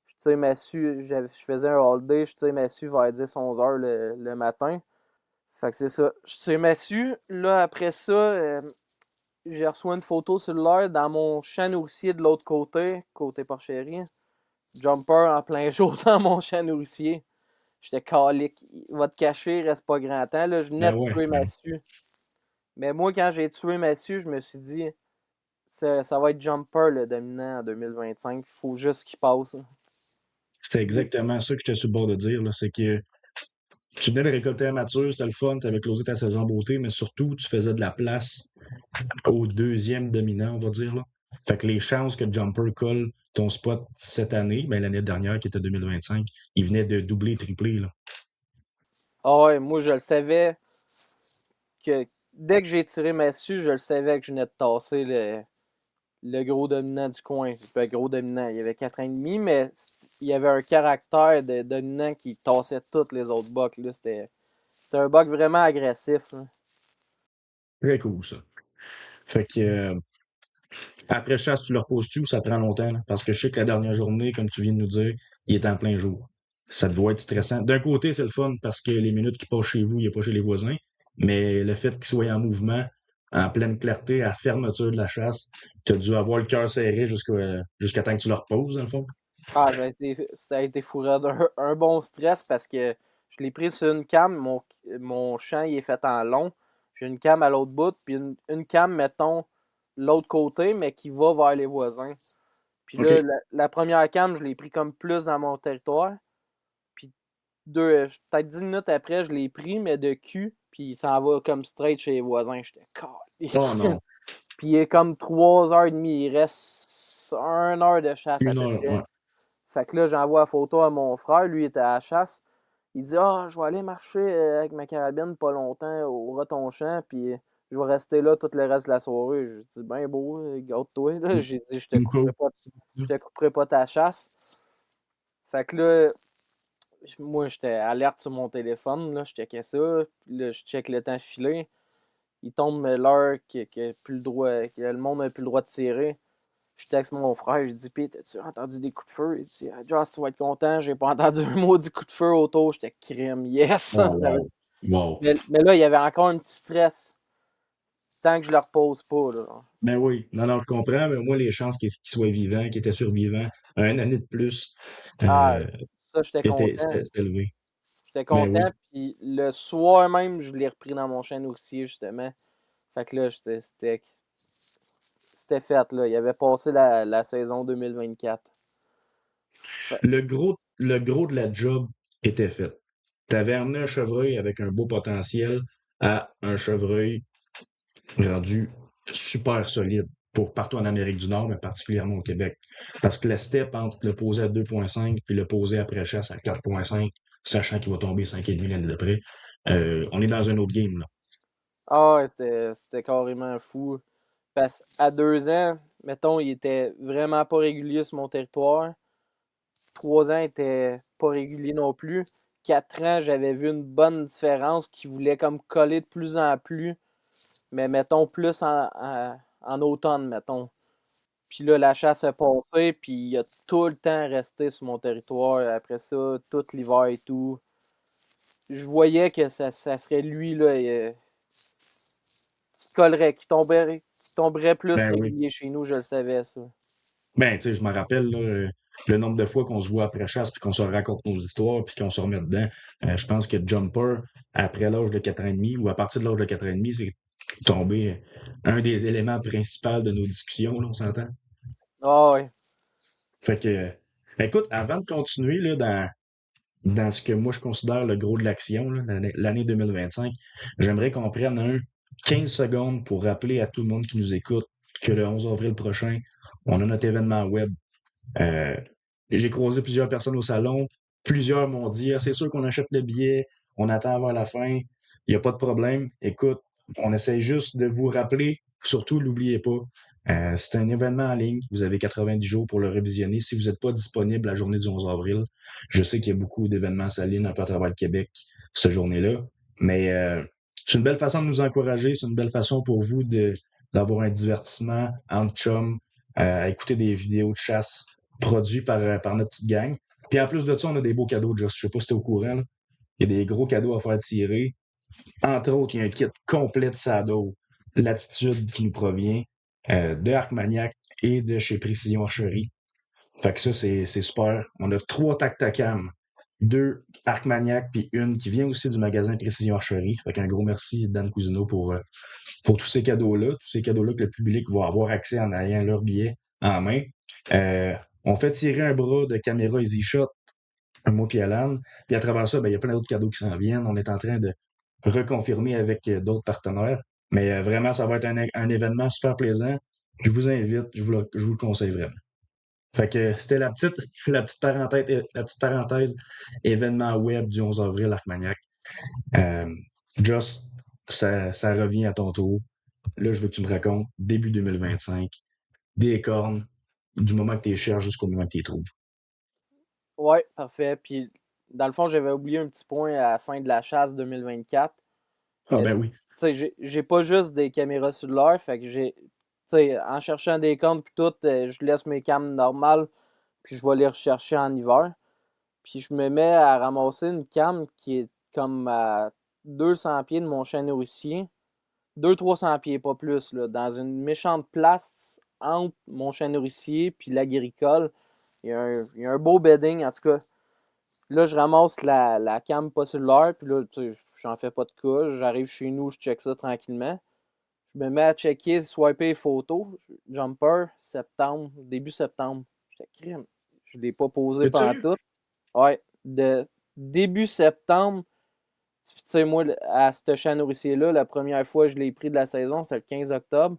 Je tire Massu, je faisais un all-day, je tire Massu vers 10-11 heures le matin. Fait que c'est ça. Je tire Massu. Là, après ça, j'ai reçu une photo cellulaire dans mon champ nourricier de l'autre côté porcherie. Jumper en plein jour dans mon champ nourricier. J'étais calique. Il va te cacher, il reste pas grand temps. Là, je venais Ben de ouais, tuer ben. Massu. Mais moi, quand j'ai tué Massu, je me suis dit, ça va être Jumper le dominant en 2025. Il faut juste qu'il passe. C'est exactement ça que j'étais sur le bord de dire, là. C'est que tu venais de récolter la mature, c'était le fun, tu avais closé ta saison en beauté, mais surtout, tu faisais de la place au deuxième dominant, on va dire, là. Fait que les chances que Jumper colle ton spot cette année, ben l'année dernière, qui était 2025, il venait de doubler, tripler, là. Ah ouais, moi, je le savais que dès que j'ai tiré Massu, je le savais que je venais de tasser le gros dominant du coin. C'est pas gros dominant. Il y avait 4,5, mais il y avait un caractère de dominant qui tassait tous les autres bucks. Là. C'était un buck vraiment agressif, là. Très cool, ça. Fait que, après chasse, tu le reposes-tu ou ça prend longtemps, là? Parce que je sais que la dernière journée, comme tu viens de nous dire, il est en plein jour. Ça doit être stressant. D'un côté, c'est le fun parce que les minutes qui passent chez vous, il n'est pas chez les voisins. mais le fait qu'il soit en mouvement, en pleine clarté, à la fermeture de la chasse, tu as dû avoir le cœur serré jusqu'à temps que tu le reposes, dans le fond. Ah, ça a été fou raide. Un bon stress parce que je l'ai pris sur une cam. Mon champ il est fait en long. J'ai une cam à l'autre bout, puis une cam, mettons, l'autre côté, mais qui va vers les voisins. Puis là, OK. la première cam, je l'ai pris comme plus dans mon territoire. Puis peut-être 10 minutes après, je l'ai pris, mais de cul. Puis il s'en va comme straight chez les voisins. J'étais calé. Oh non. Puis il est comme 3h30. Il reste 1 heure de chasse à 1 peu heure, près. ouais. Fait que là, j'envoie la photo à mon frère. Lui, il était à la chasse. Il dit ah, je vais aller marcher avec ma carabine pas longtemps au Roton-Champ. Puis je vais rester là tout le reste de la soirée. J'ai dit ben beau, garde-toi. Là. J'ai dit je te couperai pas ta chasse. Fait que là, moi, j'étais alerte sur mon téléphone, là, je checkais ça, puis là, je check le temps filé. Il tombe l'heure que le monde n'a plus le droit de tirer. Je texte mon frère, je dis Pis, t'as-tu entendu des coups de feu? Il dit Joss, tu vas être content, j'ai pas entendu un maudit coup de feu autour. J'étais crime, yes! Oh, wow. Wow. Mais là, il y avait encore un petit stress. Tant que je le repose pas, là. Ben oui, non, je comprends, mais moi, les chances qu'il soit vivant, qu'il était survivant, une année de plus, Ah, euh, ça, j'étais content. c'était élevé. J'étais Ben content, oui. puis le soir même, je l'ai repris dans mon chien aussi, justement. Fait que là, c'était fait, là. Il avait passé la saison 2024. Fait- Le gros de la job était fait. Tu avais amené un chevreuil avec un beau potentiel à un chevreuil rendu super solide pour partout en Amérique du Nord, mais particulièrement au Québec. Parce que la step entre le poser à 2.5 puis le poser après chasse à 4.5, sachant qu'il va tomber 5,5 l'année d'après, on est dans un autre game, là. Ah, ouais, c'était carrément fou. Parce qu'à 2 ans, mettons, il était vraiment pas régulier sur mon territoire. 3 ans, il était pas régulier non plus. 4 ans, j'avais vu une bonne différence qui voulait comme coller de plus en plus. Mais mettons, plus en automne, mettons. Puis là, la chasse a passé, puis il a tout le temps resté sur mon territoire. Après ça, tout l'hiver et tout. Je voyais que ça serait lui, là, qui collerait, qui tomberait plus Ben oui. régulier chez nous, je le savais, ça. Ben, tu sais, je me rappelle là, le nombre de fois qu'on se voit après chasse, puis qu'on se raconte nos histoires, puis qu'on se remet dedans. Je pense que Jumper, après l'âge de 4 ans et demi, ou à partir de l'âge de 4 ans et demi, c'est tombé un des éléments principaux de nos discussions, là, on s'entend? Ah ouais. Fait que, écoute, avant de continuer là, dans ce que moi je considère le gros de l'action, là, l'année 2025, j'aimerais qu'on prenne 15 secondes pour rappeler à tout le monde qui nous écoute que le 11 avril prochain, on a notre événement web. Euh, j'ai croisé plusieurs personnes au salon. Plusieurs m'ont dit, ah, c'est sûr qu'on achète le billet, on attend avant la fin, il n'y a pas de problème. Écoute, on essaye juste de vous rappeler, surtout, n'oubliez pas, c'est un événement en ligne. Vous avez 90 jours pour le revisionner. Si vous n'êtes pas disponible la journée du 11 avril, je sais qu'il y a beaucoup d'événements salines un peu à travers le Québec cette journée-là, mais c'est une belle façon de nous encourager. C'est une belle façon pour vous d'avoir un divertissement entre chums, à écouter des vidéos de chasse produits par notre petite gang. Puis en plus de ça, on a des beaux cadeaux, Just. Je sais pas si t'es au courant, là. Il y a des gros cadeaux à faire tirer. Entre autres, il y a un kit complet de saddle, Latitude qui nous provient de Arcmaniac et de chez Précision Archerie. Fait que ça, c'est super. On a 3 Tactacam, 2 Arcmaniac, puis une qui vient aussi du magasin Précision Archerie. Fait qu'un gros merci, Dan Cousineau, pour tous ces cadeaux-là que le public va avoir accès en ayant leur billet en main. On fait tirer un bras de caméra Easy Shot, moi puis Alan. Puis à travers ça, ben, il y a plein d'autres cadeaux qui s'en viennent. On est en train de reconfirmer avec d'autres partenaires. Mais vraiment, ça va être un événement super plaisant. Je vous invite, je vous le conseille vraiment. Fait que c'était la petite parenthèse événement web du 11 avril Arcmaniac. Just, ça revient à ton tour. Là, je veux que tu me racontes début 2025, des cornes, du moment que tu les cherches jusqu'au moment que tu les trouves. Ouais, parfait. Puis, dans le fond, j'avais oublié un petit point à la fin de la chasse 2024. Ah Tu ben oui. sais, j'ai pas juste des caméras cellulaires, fait que tu sais, en cherchant des cornes puis tout, je laisse mes cams normales, puis je vais les rechercher en hiver. Puis je me mets à ramasser une cam qui est comme à 200 pieds de mon chien nourricier. 200-300 pieds, pas plus, là, dans une méchante place entre mon chien nourricier puis l'agricole. Il y a un beau bedding, en tout cas. Là, je ramasse la cam pas cellulaire, puis là, tu sais, j'en fais pas de cas. J'arrive chez nous, je check ça tranquillement. Je me mets à checker, swiper les photos. Jumper, septembre, début septembre. J'étais crime. Je l'ai pas posé Es-tu pendant sérieux? tout. Ouais, de début septembre. Tu sais, moi, à ce chat nourricier-là, la première fois que je l'ai pris de la saison, c'est le 15 octobre.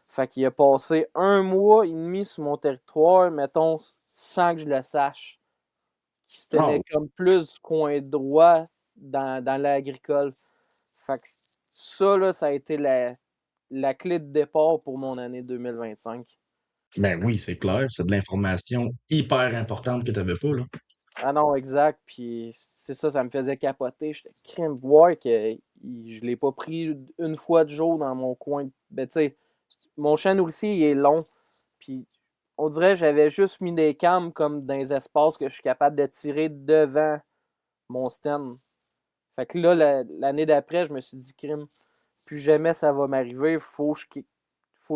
Fait qu'il a passé 1 mois et demi sur mon territoire, mettons, sans que je le sache. Qui se tenait Oh, comme plus du coin droit dans l'agricole. Fait que ça, là, ça a été la clé de départ pour mon année 2025. ben oui, c'est clair. C'est de l'information hyper importante que tu n'avais pas, là. Ah non, exact. Puis c'est ça, ça me faisait capoter. J'étais crème voir que je l'ai pas pris une fois de jour dans mon coin. Ben, tu sais, mon champ nourricier, il est long. Puis on dirait que j'avais juste mis des cams comme dans les espaces que je suis capable de tirer devant mon stand. Fait que là, l'année d'après, je me suis dit, crime, plus jamais ça va m'arriver. Faut que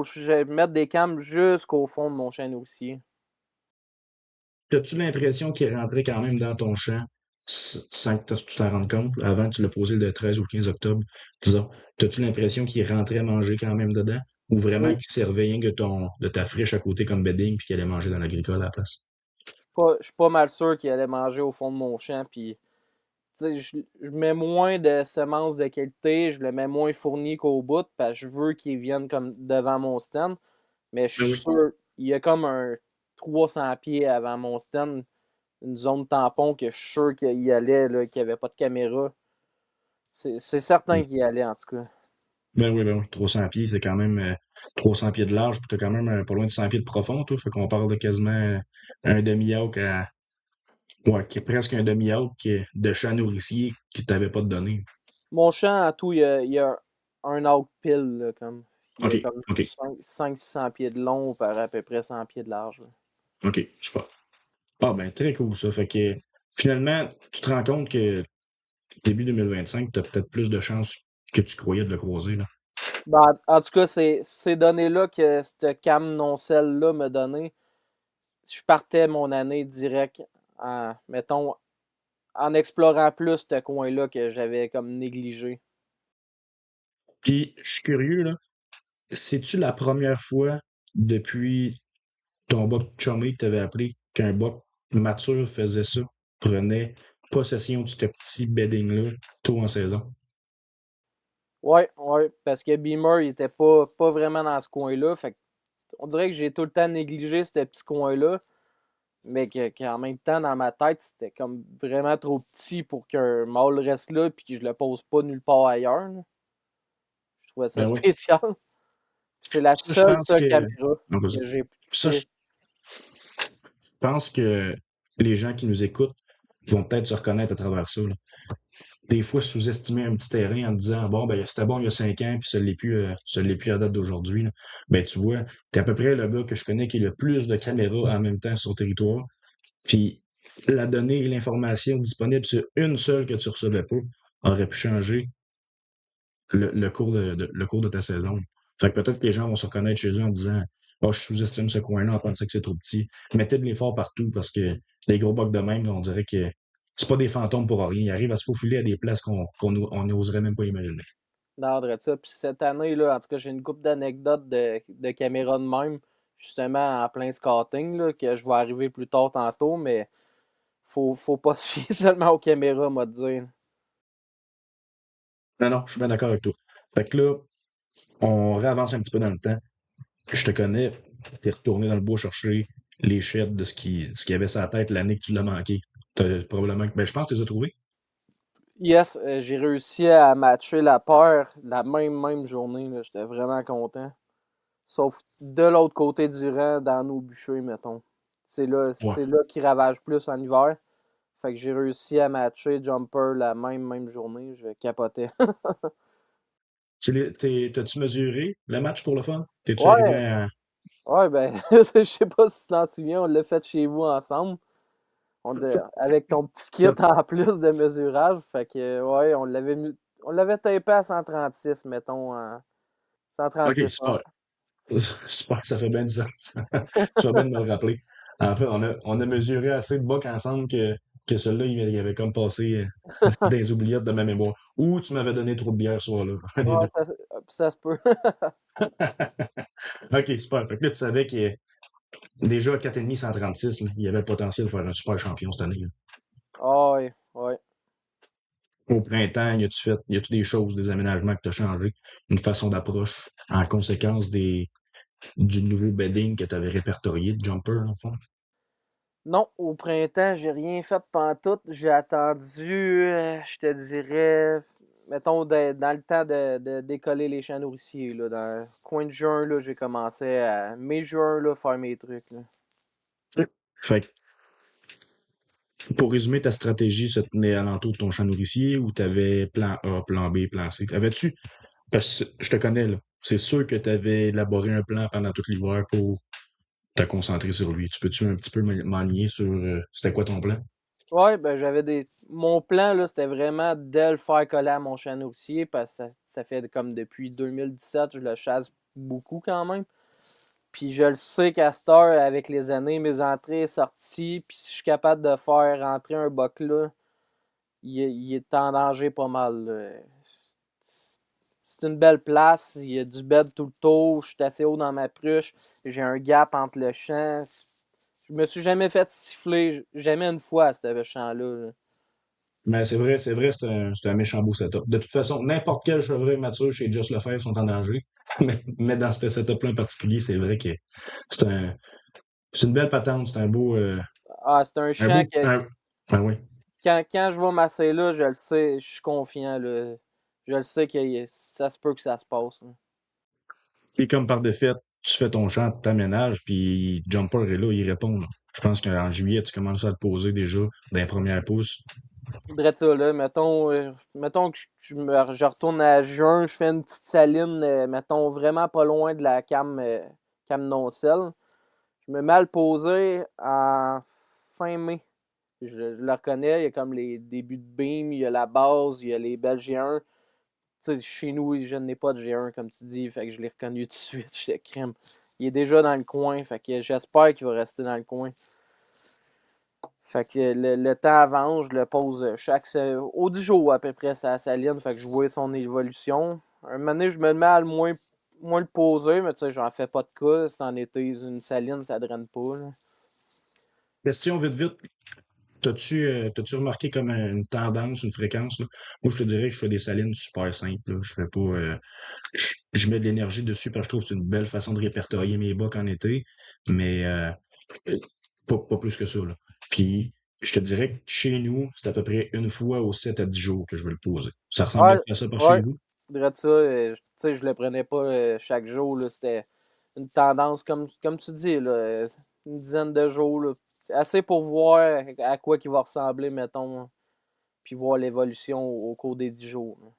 je mette des cams jusqu'au fond de mon champ nourricier. As-tu l'impression qu'il rentrait quand même dans ton champ sans que tu t'en rendes compte? Avant, tu l'as posé le 13 ou le 15 octobre, disons. As-tu l'impression qu'il rentrait manger quand même dedans? Ou vraiment Oui, qu'il servait rien que de ta friche à côté comme bedding puis qu'il allait manger dans l'agricole à la place? je suis pas mal sûr qu'il allait manger au fond de mon champ. Puis, tu sais, je mets moins de semences de qualité, je le mets moins fourni qu'au bout, parce que je veux qu'il vienne comme devant mon stand. Mais je Ah suis oui. sûr, il y a comme un 300 pieds avant mon stand, une zone tampon que je suis sûr qu'il y allait, là, qu'il n'y avait pas de caméra. C'est certain qu'il y allait, en tout cas. Ben oui. 300 pieds, c'est quand même 300 pieds de large, puis t'as quand même pas loin de 100 pieds de profond, toi. Fait qu'on parle de quasiment un demi-acre ouais, qui est presque un demi-acre de champ nourricier qui t'avait pas de données. Mon champ, en tout, il y a un autre pile, là, comme. Il y OK, a comme OK, 500-600 pieds de long par à peu près 100 pieds de large, là. OK, super. Ah ben très cool ça. Fait que finalement, tu te rends compte que début 2025, tu as peut-être plus de chances que tu croyais de le croiser, là. Ben, en tout cas, ces données-là que ce cam non-cell-là m'a donné, je partais mon année direct en, mettons, en explorant plus ce coin-là que j'avais comme négligé. Puis je suis curieux, là, c'est-tu la première fois depuis ton buck chummy que tu avais appelé qu'un buck mature faisait ça, prenait possession de ce petit bedding-là tôt en saison? Ouais, parce que Beamer, il était pas vraiment dans ce coin-là. Fait on dirait que j'ai tout le temps négligé ce petit coin-là, mais qu'en même temps, dans ma tête, c'était comme vraiment trop petit pour qu'un mâle reste là puis que je le pose pas nulle part ailleurs, là. Je trouvais ça Ben oui. spécial. C'est la Ça, je pense seule que. caméra Non, vas-y. que j'ai. Ça, je pense que les gens qui nous écoutent vont peut-être se reconnaître à travers ça, là. Des fois sous-estimer un petit terrain en disant bon ben c'était bon il y a 5 ans puis ça l'est plus à date d'aujourd'hui là. Ben tu vois t'es à peu près le gars que je connais qui a le plus de caméras en même temps sur le territoire puis la donnée et l'information disponible sur une seule que tu recevais pas aurait pu changer le cours de ta saison. Fait que peut-être que les gens vont se reconnaître chez eux en disant oh je sous-estime ce coin-là en pensant que c'est trop petit. Mettez de l'effort partout parce que les gros bugs de même on dirait que c'est pas des fantômes pour rien. Ils arrivent à se faufiler à des places qu'on n'oserait même pas imaginer. d'ordre de ça. Puis cette année, là, en tout cas, j'ai une couple d'anecdotes de caméras de même, justement en plein scouting, là, que je vais arriver plus tard tantôt, mais faut pas se fier seulement aux caméras, moi te dire. Non, non, je suis bien d'accord avec toi. Fait que là, on réavance un petit peu dans le temps. Je te connais, t'es retourné dans le bois chercher les chètes de ce qui avait sa tête l'année que tu l'as manqué. Probablement que. Ben, je pense que tu les as trouvés. Yes, j'ai réussi à matcher la paire la même journée, là. J'étais vraiment content. Sauf de l'autre côté du rang, dans nos bûchers, mettons. Ouais. C'est là qu'ils ravagent plus en hiver. Fait que j'ai réussi à matcher Jumper la même journée. Je capotais. T'as-tu mesuré le match pour le fun? T'es-tu arrivé Ouais, à. ouais, ben, je sais pas si tu t'en souviens, on l'a fait chez vous ensemble. Avec ton petit kit en plus de mesurage. Fait que, ouais, On l'avait tapé à 136, mettons. OK, 136 heures. super. Super, ça fait bien du sens. Tu vas bien de me le rappeler. En fait, on a mesuré assez de bucks ensemble que celui-là, il avait comme passé dans les oubliettes de ma mémoire. Ou tu m'avais donné trop de bière ce soir-là. Un des Ouais, deux. ça se peut. OK, super. Fait que là, tu savais qu'il y a déjà 4,5, 136, là, il y avait le potentiel de faire un super champion cette année, là. Ah ouais, ouais. Au printemps, y a-tu des choses, des aménagements que tu as changés, une façon d'approche en conséquence du nouveau bedding que tu avais répertorié de jumper, en fond? Non, au printemps, j'ai rien fait pantoute. J'ai attendu, je te dirais, mettons, dans le temps de décoller les champs nourriciers. Là, dans le coin de juin, là, j'ai commencé à mai-juin là, faire mes trucs. Là. Fait que, pour résumer, ta stratégie se tenait alentour de ton champ nourricier ou tu avais plan A, plan B, plan C? Avais-tu, parce que je te connais, là, c'est sûr que tu avais élaboré un plan pendant tout l'hiver pour te concentrer sur lui. Tu peux-tu un petit peu m'enligner sur c'était quoi ton plan? Ouais, ben j'avais des. Mon plan, là, c'était vraiment de le faire coller à mon champ nourricier parce que ça fait comme depuis 2017, je le chasse beaucoup quand même. Puis je le sais qu'à cette heure, avec les années, mes entrées et sorties, puis si je suis capable de faire rentrer un buck là, il est en danger pas mal. Là. C'est une belle place, il y a du bed tout le tour, je suis assez haut dans ma pruche, j'ai un gap entre le champ. Je me suis jamais fait siffler, jamais une fois à ce champ-là. Là. Mais c'est vrai, c'est un méchant beau setup. De toute façon, n'importe quel chevreuil mature chez Just Lefebvre sont en danger. Mais dans ce setup-là en particulier, c'est vrai que c'est un, c'est une belle patente, c'est Ah, c'est un un champ beau, que ben oui. quand je vais masser là, je le sais, je suis confiant. Là. Je le sais que ça se peut que ça se passe. Là. Et comme par défaite, tu fais ton chant, t'aménages, puis Jumper est là, il répond, là. Je pense qu'en juillet, tu commences à te poser déjà dans les premières pousses. Je dirais ça, là. Mettons que je retourne à juin, je fais une petite saline, mettons, vraiment pas loin de la cam non-sel. Je me mets à le poser en fin mai. Je le reconnais, il y a comme les débuts de beam, il y a la base, il y a les belles G1. Tu sais, chez nous, je n'ai pas de G1, comme tu dis, fait que je l'ai reconnu tout de suite. J'étais crème. Il est déjà dans le coin, fait que j'espère qu'il va rester dans le coin. Fait que le temps avance, je le pose au 10 jours à peu près ça saline, fait que je vois son évolution. Un moment donné, je me mets à moins le poser, mais tu sais, j'en fais pas de cas. C'est en été, une saline, ça draine pas. Là. Question vite, vite. T'as-tu remarqué comme une tendance, une fréquence, là? Moi, je te dirais que je fais des salines super simples, là. Je fais pas, je mets de l'énergie dessus parce que je trouve que c'est une belle façon de répertorier mes bucks en été, mais pas plus que ça, là. Puis, je te dirais que chez nous, c'est à peu près une fois aux 7 à 10 jours que je vais le poser. Ça ressemble Ouais, à ça par chez ouais, vous? je dirais ça. Tu sais, je le prenais pas chaque jour. Là, c'était une tendance, comme tu dis, là, une dizaine de jours. Là, assez pour voir à quoi il va ressembler, mettons, puis voir l'évolution au cours des 10 jours. Là.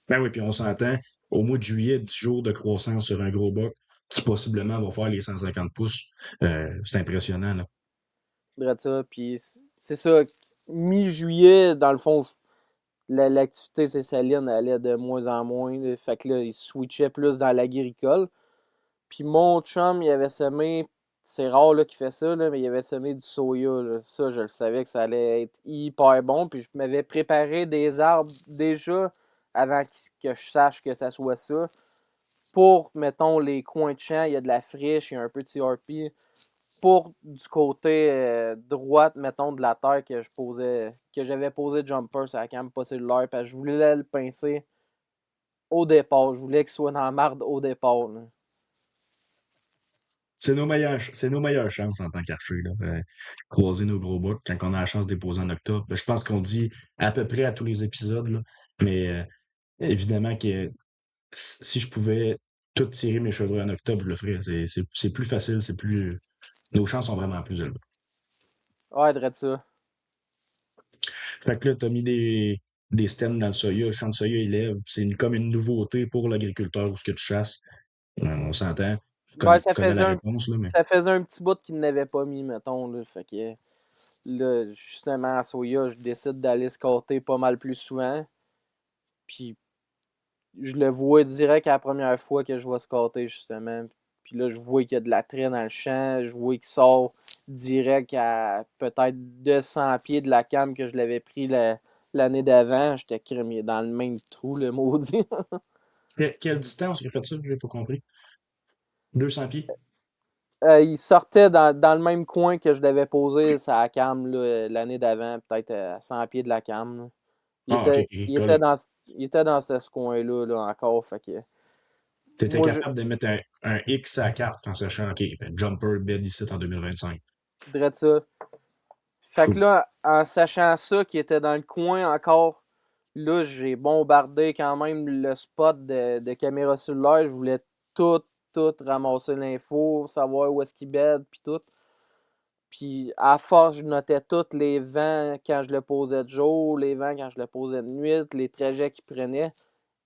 Ben oui, puis on s'entend, au mois de juillet, 10 jours de croissance sur un gros buck qui possiblement va faire les 150 pouces. C'est impressionnant, là. Dirais ça. Puis c'est ça. Mi-juillet, dans le fond, l'activité césaline allait de moins en moins. Là. Fait que là, il switchait plus dans l'agricole. Puis mon chum, il avait semé. C'est rare là, qu'il fait ça, là, mais il avait semé du soya. Là. Ça, je le savais que ça allait être hyper bon. Puis je m'avais préparé des arbres déjà avant que je sache que ça soit ça. Pour, mettons, les coins de champ, il y a de la friche, il y a un peu de CRP. Pour du côté droite, mettons, de la terre que j'avais posé jumper, ça a quand même pas cellulaire, parce que je voulais le pincer au départ. Je voulais qu'il soit dans la marde au départ. Là. C'est nos meilleures chances en tant qu'archer, là. Croiser nos gros bucks quand on a la chance de les poser en octobre. Je pense qu'on dit à peu près à tous les épisodes, là. Mais évidemment que si je pouvais tout tirer mes chevreuils en octobre, je le ferais. C'est plus facile, c'est plus. Nos chances sont vraiment plus élevées. Ouais, dirais ça. Fait que là, t'as mis des stems dans le soya. Le champ de soya, il lève. Comme une nouveauté pour l'agriculteur ou ce que tu chasses. On s'entend. Ben, Je connais la réponse, là, mais. ça faisait un petit bout qu'il n'avait pas mis, mettons. Là. Fait que là, justement, à soya, je décide d'aller scotter pas mal plus souvent. Puis je le vois direct à la première fois que je vais scotter, justement. Puis là, je vois qu'il y a de la traîne dans le champ. Je vois qu'il sort direct à peut-être 200 pieds de la cam que je l'avais pris l'année d'avant. J'étais crémé dans le même trou, le maudit. Quelle distance il a fait ça? J'ai pas compris. 200 pieds? Il sortait dans le même coin que je l'avais posé sa cam là, l'année d'avant, peut-être à 100 pieds de la cam. Là. Il Ah, ok, était, il il était collé. dans ce coin-là là, encore. Fait que T'étais moi, capable de mettre un X à la carte en sachant, OK, ben, jumper bed ici en 2025. je dirais ça. Fait que Cool. là, en sachant ça, qu'il était dans le coin encore, là, j'ai bombardé quand même le spot de caméra cellulaire. Je voulais tout ramasser l'info, savoir où est-ce qu'il bed, puis tout. Puis à force, je notais tous les vents quand je le posais de jour, les vents quand je le posais de nuit, les trajets qu'il prenait.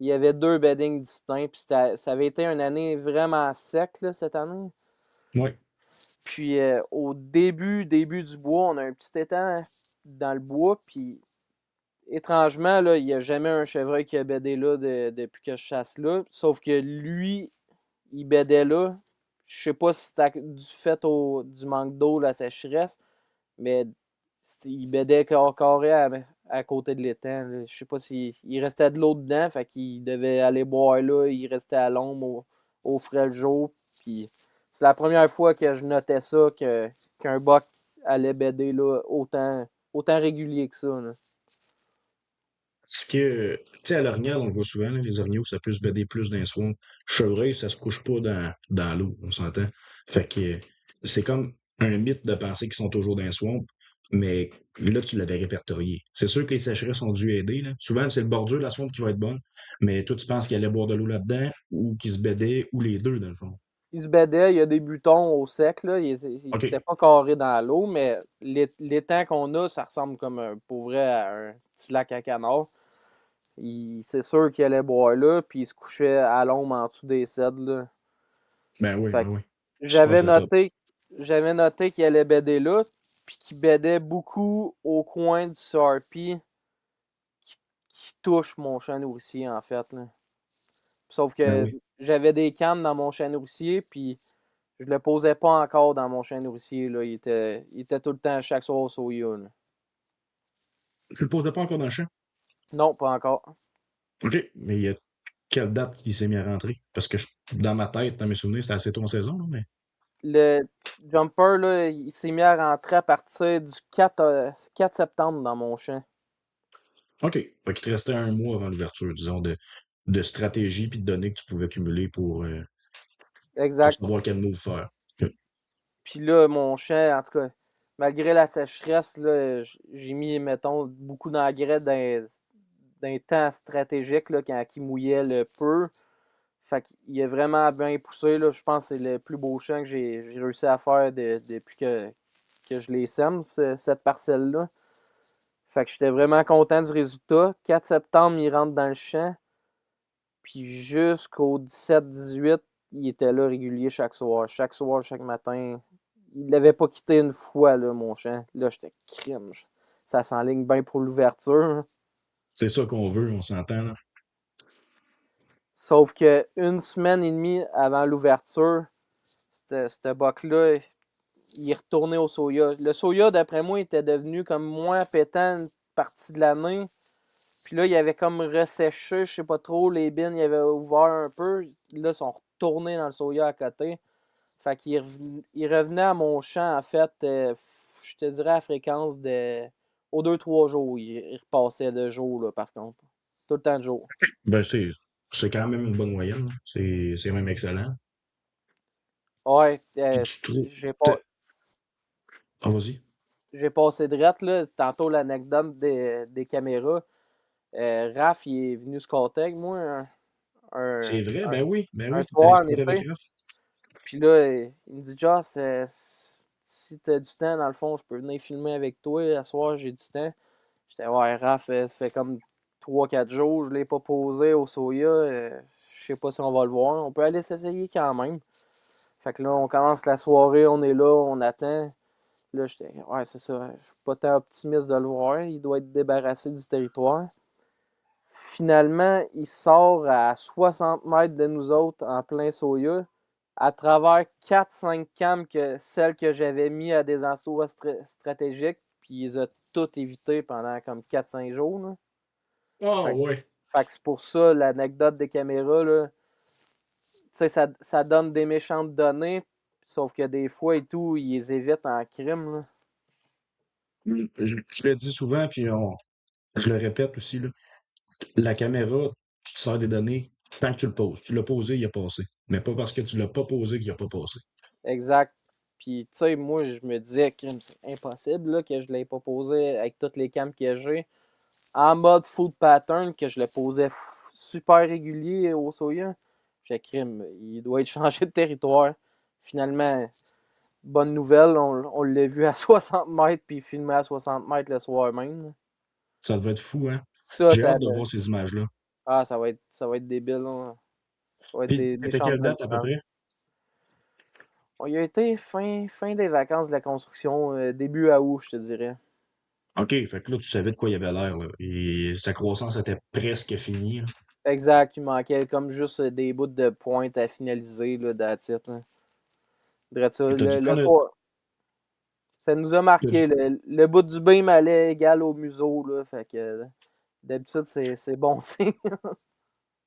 Il y avait 2 beddings distincts. Puis ça avait été une année vraiment sec là, cette année. Ouais. Puis au début du bois, on a un petit étang dans le bois. Puis étrangement, là, il n'y a jamais un chevreuil qui a bédé là depuis que je chasse là. Sauf que lui, il bédait là. Je sais pas si c'était du fait du manque d'eau, la sécheresse, mais il bédait carré à côté de l'étang. Là. Je sais pas s'il restait de l'eau dedans, fait qu'il devait aller boire là. Il restait à l'ombre au frais le jour. Puis c'est la première fois que je notais ça, qu'un buck allait béder là autant régulier que ça. Là. Parce que, tu sais, à l'orignal, on le voit souvent, là, les orignaux, ça peut se bader plus dans les swamps. Chevreuil, ça se couche pas dans l'eau, on s'entend. Fait que c'est comme un mythe de penser qu'ils sont toujours dans les swamps, mais là, tu l'avais répertorié. C'est sûr que les sécheresses ont dû aider, là. Souvent, c'est le bordure de la swamp qui va être bonne, mais toi, tu penses qu'il allait boire de l'eau là-dedans, ou qu'il se badait, ou les deux, dans le fond. Il se bédait, il y a des butons au sec, là. Il OK. s'était pas carré dans l'eau, mais l'étang qu'on a, ça ressemble comme pour vrai à un petit lac à canard. C'est sûr qu'il allait boire là, puis il se couchait à l'ombre en dessous des cèdres, là. Fait Ben que oui. Super j'avais setup. noté, j'avais noté qu'il allait béder là, puis qu'il bédait beaucoup au coin du CRP qui touche mon champ nourricier, en fait, là. Sauf Ben que oui. j'avais des cannes dans mon champ nourricier, puis je le posais pas encore dans mon champ nourricier, là. Il était tout le temps chaque soir au soya, là. Tu le posais pas encore dans le champ? Non, pas encore. OK. Mais il y a quelle date il s'est mis à rentrer? Parce que dans ma tête, dans mes souvenirs, c'était assez tôt en saison, là, mais. Le jumper, là, il s'est mis à rentrer à partir du 4 septembre dans mon champ. OK. Fait qu'il te restait un mois avant l'ouverture, disons, de stratégie puis de données que tu pouvais cumuler pour Exact. savoir quel move faire. OK. Puis là, mon champ, en tout cas, malgré la sécheresse, là, j'ai mis, mettons, beaucoup d'engrais dans les temps stratégiques, là, quand il mouillait le peu. Fait qu'il est vraiment bien poussé, là. Je pense que c'est le plus beau champ que j'ai réussi à faire depuis que je les sème, cette parcelle-là. Fait que j'étais vraiment content du résultat. 4 septembre, il rentre dans le champ. Puis jusqu'au 17-18, il était là régulier chaque soir. Chaque soir, chaque matin. Il l'avait pas quitté une fois, là, mon champ. Là, j'étais crime. Ça s'enligne bien pour l'ouverture. C'est ça qu'on veut, on s'entend, là. Sauf que une semaine et demie avant l'ouverture, ce buck-là, il est retourné au soya. Le soya, d'après moi, était devenu comme moins pétant une partie de l'année. Puis là, il avait comme resséché, je sais pas trop, les bines, il avait ouvert un peu. Là, ils sont retournés dans le soya à côté. Fait qu'il il revenait à mon champ, en fait, je te dirais à fréquence aux 2-3 jours. Il repassait de jour, là, par contre. Tout le temps de jour. Ben, c'est quand même une bonne moyenne, là. C'est même excellent. Ouais, Puis tu trouves. j'ai pas. Ah, vas-y. J'ai passé direct, là, tantôt l'anecdote des caméras. Raph, il est venu squatter avec moi un, C'est vrai, un, ben un oui, t'es allé soir en squatter avec été. Raph. Puis là, il me dit, Joss, si t'as du temps, dans le fond, je peux venir filmer avec toi. À soir, j'ai du temps. J'étais, ouais, Raph, ça fait comme 3-4 jours, je l'ai pas posé au soya. Je sais pas si on va le voir. On peut aller s'essayer quand même. Fait que là, on commence la soirée, on est là, on attend. Là, j'étais, ouais, c'est ça. Je suis pas tant optimiste de le voir. Il doit être débarrassé du territoire. finalement, il sort à 60 mètres de nous autres en plein soya à travers 4-5 cams que celles que j'avais mis à des endroits stratégiques, puis il les a toutes évitées pendant comme 4-5 jours. Là. Ah, Fait, ouais. fait que c'est pour ça l'anecdote des caméras, là, ça donne des méchantes données, sauf que des fois et tout, ils les évitent en crime. Là. Je le dis souvent, puis je le répète aussi, là. La caméra, tu te sers des données tant que tu le poses. Tu l'as posé, il a passé. Mais pas parce que tu l'as pas posé qu'il a pas passé. Exact. Puis, tu sais, moi, je me disais que c'est impossible là, que je ne l'ai pas posé avec toutes les cams que j'ai. En mode full pattern, que je le posais super régulier au Soya. J'ai crime, il doit être changé de territoire. Finalement, bonne nouvelle, on l'a vu à 60 mètres, puis filmé à 60 mètres le soir même. Ça devait être fou, hein? Ça, J'ai ça hâte de voir ces images-là. Ah, ça va être débile. Là. Ça va être Puis, des c'était méchantes quelle belles date à peu images. près? Il a été fin des vacances de la construction, début à août, je te dirais. OK, fait que là, tu savais de quoi il avait l'air, là. Et sa croissance était presque finie, là. Exact, il manquait comme juste des bouts de pointe à finaliser, là, that's it, là. Drette ça, Et t'as dû le prendre. soir, ça nous a T'as dû- marqué. Le bout du beam allait égal au museau, là, fait que d'habitude, c'est bon signe.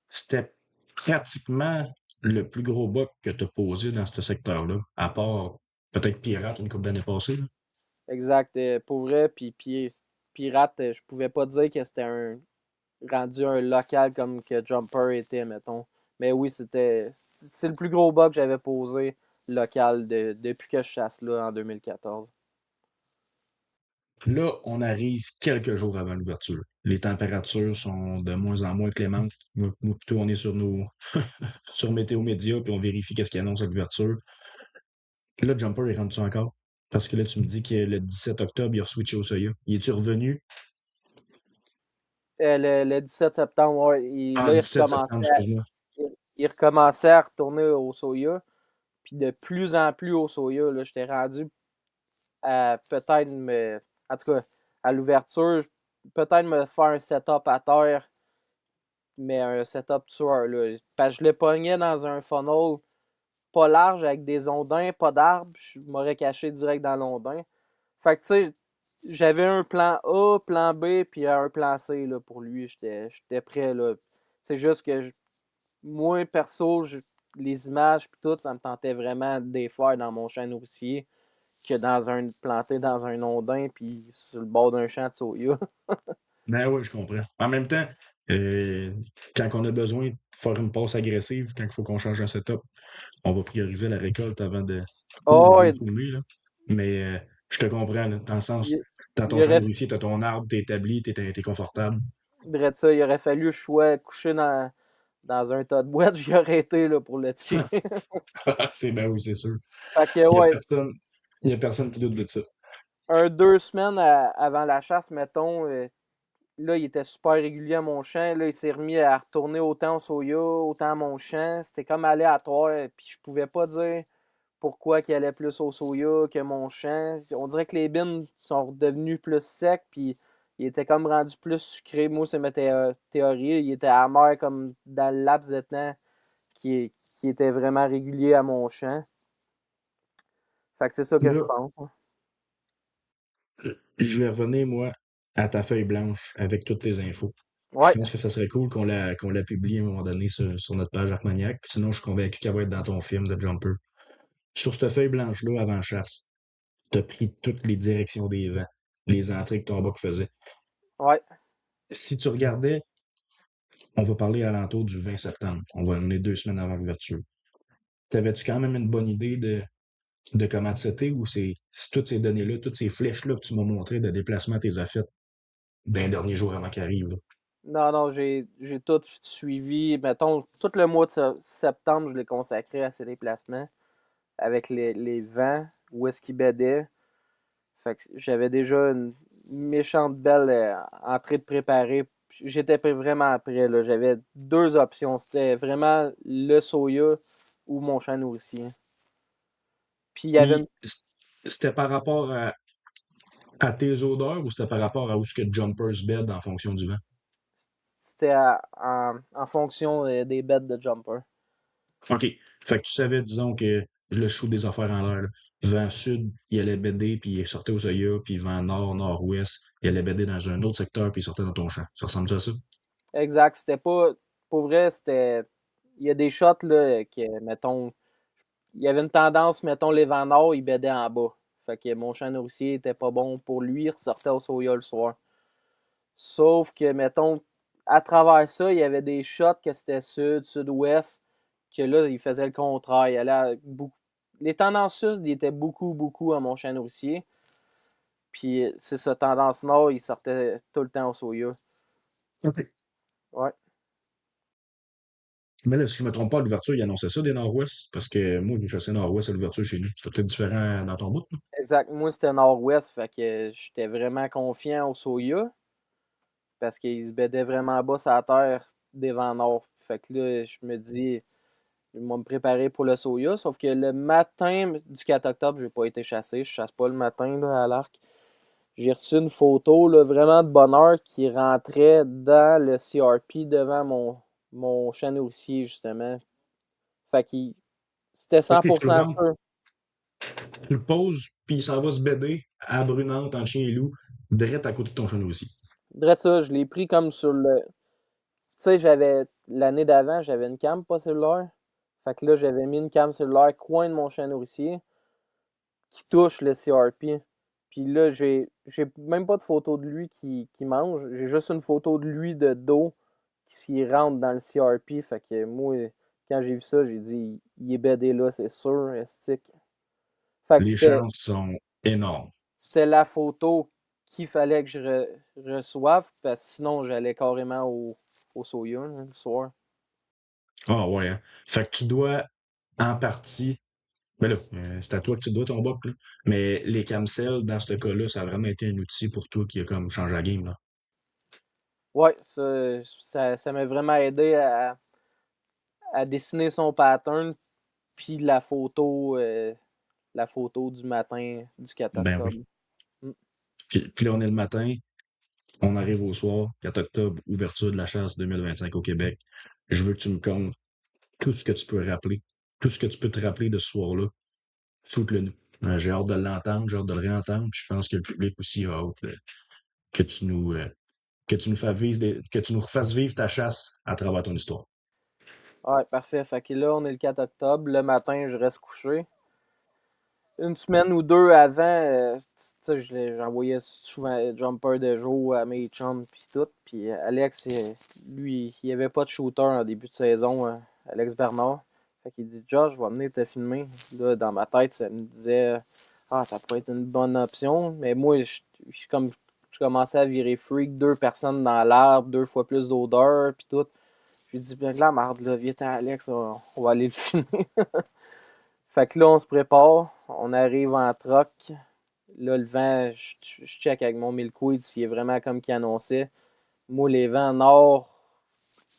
C'était pratiquement le plus gros buck que tu as posé dans ce secteur-là, à part peut-être Pirate une couple d'années passées, là. Exact, pour vrai, puis Pirate, je pouvais pas dire que c'était rendu un local comme que Jumper était, mettons. Mais oui, c'est le plus gros bug que j'avais posé local depuis que je chasse là en 2014. Là, on arrive quelques jours avant l'ouverture. Les températures sont de moins en moins clémentes. Nous, plutôt, on est sur sur Météo Média, puis on vérifie qu'est-ce qu'il annonce à l'ouverture. Là, Jumper est rendu encore. Parce que là, tu me dis que le 17 octobre, il a switché au Soya. Il est-tu revenu? Le 17 septembre, ouais, Ah, là, 17 septembre, excuse-moi. il recommençait à retourner au soya. Puis de plus en plus au soya, là, j'étais rendu à peut-être en tout cas, à l'ouverture, peut-être me faire un setup à terre, mais un setup tueur, là. Parce que je le pognais dans un funnel pas large avec des ondins, pas d'arbres, je m'aurais caché direct dans l'ondin. Fait que, tu sais, j'avais un plan A, plan B, puis un plan C là, pour lui. J'étais prêt. Là. C'est juste que moi, perso, les images puis tout, ça me tentait vraiment de les faire dans mon champ nourricier que planté dans un ondin puis sur le bord d'un champ de soya. Ben oui, je comprends. En même temps, euh, quand on a besoin de faire une passe agressive, quand il faut qu'on change un setup, on va prioriser la récolte avant de Oh, gros fumer, là. Mais je te comprends, là, dans le sens, il, dans ton il champ aurait, nourricier, t'as ton arbre, t'es établi, t'es confortable. ça, il aurait fallu que je sois couché dans un tas de boîtes, j'y aurais été là, pour le tirer. C'est ben oui, c'est sûr. Fait que, Il y a ouais, personne, il y a personne qui doute de ça. 2 semaines avant la chasse, mettons, là, il était super régulier à mon champ. Là, il s'est remis à retourner autant au soya, autant à mon champ. C'était comme aléatoire. Puis je pouvais pas dire pourquoi il allait plus au soya que mon champ. On dirait que les bines sont redevenus plus secs. Puis il était comme rendu plus sucré. Moi, c'est ma théorie. Il était amer comme dans le laps de temps qui était vraiment régulier à mon champ. Fait que c'est ça que je Là, pense. Hein. je vais revenir, moi, à ta feuille blanche avec toutes tes infos. Je Ouais, pense que ça serait cool qu'on la publie à un moment donné sur notre page Armagnac. Sinon, je suis convaincu qu'elle va être dans ton film de Jumper. Sur cette feuille blanche-là, avant chasse, t'as pris toutes les directions des vents, les entrées que ton buck faisait. ouais. Si tu regardais, on va parler à l'entour du 20 septembre. On est 2 semaines avant l'ouverture. T'avais-tu quand même une bonne idée de comment c'était ou c'est toutes ces données-là, toutes ces flèches-là que tu m'as montrées de déplacement tes as faites d'un dernier jour avant qu'il arrive, là? Non, non, j'ai tout suivi. Mettons, tout le mois de septembre, je l'ai consacré à ces déplacements avec les vents, où est-ce qu'ils bédaient. Fait que j'avais déjà une méchante belle entrée de préparer. J'étais vraiment prêt, là. J'avais 2 options. C'était vraiment le soya ou mon champ nourricier. Puis il y avait une. Puis, c'était par rapport à tes odeurs ou c'était par rapport à où ce que Jumpers bed en fonction du vent? c'était en fonction des bêtes de jumper. OK. Fait que tu savais, disons, que le shoot des affaires en l'air, là, vent sud, il allait BD, puis il sortait au Zoya, puis vent nord, nord-ouest, il allait BD dans un autre secteur, puis il sortait dans ton champ. Ça ressemble à ça? Exact. C'était pas. Pour vrai, c'était. Il y a des shots là, que, mettons. Il y avait une tendance, mettons, les vents nord, il bédait en bas. Fait que mon champ nourricier était pas bon pour lui, il ressortait au Soya le soir. Sauf que, mettons, à travers ça, il y avait des shots que c'était sud, sud-ouest, que là, il faisait le contraire. Il allait beaucoup. Les tendances sud, il était beaucoup à mon champ nourricier. Puis c'est ça, tendance nord, il sortait tout le temps au Soya. OK. Ouais. Mais là, si je me trompe pas, à l'ouverture, il annonçait ça des nord-ouest, parce que moi, je chassais nord-ouest à l'ouverture chez nous. C'était peut-être différent dans ton bout, non? Exact. Moi, c'était nord-ouest, fait que j'étais vraiment confiant au Soya parce qu'il se bédait vraiment bas sur la terre des vents nord. Fait que là, je me dis, je vais me préparer pour le Soya. Sauf que le matin du 4 octobre, je n'ai pas été chassé. Je chasse pas le matin là, à l'arc. J'ai reçu une photo là, vraiment de bonheur qui rentrait dans le CRP devant mon champ nourricier, justement. Fait que c'était OK, tu le 100% rentres, sûr. tu le poses, puis il s'en va se BD à Brunante, en chien et loup, direct à côté de ton chenou aussi. Drette ça, je l'ai pris comme sur le. Tu sais, l'année d'avant, j'avais une cam pas cellulaire. Fait que là, j'avais mis une cam cellulaire coin de mon chien nourricier qui touche le CRP. Puis là, j'ai même pas de photo de lui qui mange. J'ai juste une photo de lui de dos qui rentre dans le CRP. Fait que moi, quand j'ai vu ça, j'ai dit, il est bédé là, c'est sûr, estique. Fait que Les chances sont énormes. c'était la photo qu'il fallait que je reçoive, parce que sinon, j'allais carrément au Soya là, le soir. Ah ouais, hein. Fait que tu dois, en partie, ben là, c'est à toi que tu dois ton boc, là. Mais les camsels, dans ce cas-là, ça a vraiment été un outil pour toi qui a comme changé la game, là. Ouais, ça m'a vraiment aidé à dessiner son pattern, puis la photo du matin du 4 Ben oui. octobre. Mm. Puis là, on est le matin, on arrive au soir, 4 octobre, ouverture de la chasse 2025 au Québec. Je veux que tu me comptes tout ce que tu peux rappeler, tout ce que tu peux te rappeler de ce soir-là. Shoot-le nous. J'ai hâte de l'entendre, j'ai hâte de le réentendre, puis je pense que le public aussi a hâte que tu nous, euh, que tu nous fasses vivre que tu nous refasses vivre ta chasse à travers ton histoire. Ouais, parfait. Fait que là, on est le 4 octobre. Le matin, je reste couché. Une semaine ou deux avant, tu sais, j'envoyais souvent jumper de jour à mes chums puis tout. Puis Alex, lui, il n'y avait pas de shooter en début de saison, Alex Bernard. Fait qu'il dit, Josh, je vais venir te filmer. Là, dans ma tête, ça me disait, ah, ça pourrait être une bonne option. Mais moi, comme je commençais à virer freak, deux personnes dans l'arbre, deux fois plus d'odeur, puis tout. Je lui dis, bien la merde, là, viens Alex, on va aller le filmer. Fait que là, on se prépare, on arrive en troc. Là, le vent, je check avec mon milkweed s'il est vraiment comme qu'il annonçait. Moi, les vents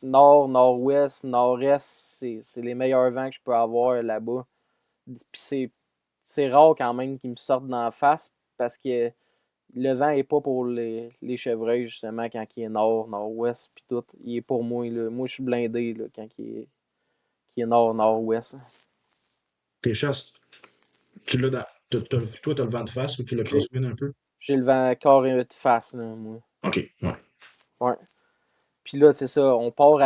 nord-ouest, nord-est, c'est les meilleurs vents que je peux avoir là-bas. Puis c'est rare quand même qu'ils me sortent d'en face parce que le vent est pas pour les chevreuils, justement, quand il est nord, nord-ouest, puis tout. Il est pour moi, là. Moi, je suis blindé, là, quand il est nord, nord-ouest. Tes chasses, tu l'as dans. Toi, t'as le vent de face ou tu le J'ai crosswind un peu? j'ai le vent carré de face, là, moi. OK, ouais. Ouais. Puis là, c'est ça, on part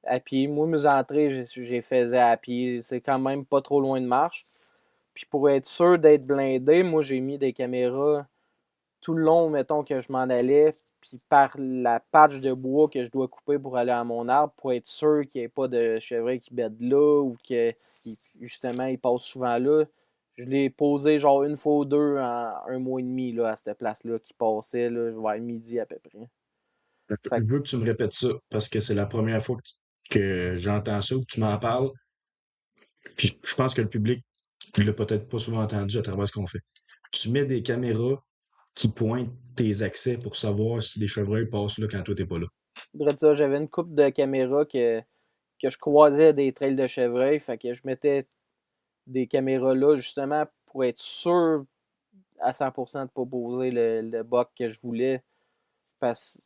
à pied. Moi, mes entrées, j'ai faisais à pied. C'est quand même pas trop loin de marche. Puis pour être sûr d'être blindé, moi, j'ai mis des caméras tout le long, mettons, que je m'en allais. Puis par la patch de bois que je dois couper pour aller à mon arbre, pour être sûr qu'il n'y ait pas de chevreuil qui bête là ou que justement, il passe souvent là. Je l'ai posé genre une fois ou deux en un mois et demi là, à cette place-là qui passait là, vers midi à peu près. Je Fait veux que tu me répètes ça parce que c'est la première fois que j'entends ça, que tu m'en parles. Puis je pense que le public ne l'a peut-être pas souvent entendu à travers ce qu'on fait. Tu mets des caméras qui pointent tes accès pour savoir si des chevreuils passent là quand toi t'es pas là. ça, j'avais une coupe de caméras que je croisais des trails de chevreuil. Fait que je mettais des caméras là justement pour être sûr à 100% de ne pas poser le buck que je voulais. Parce que, tu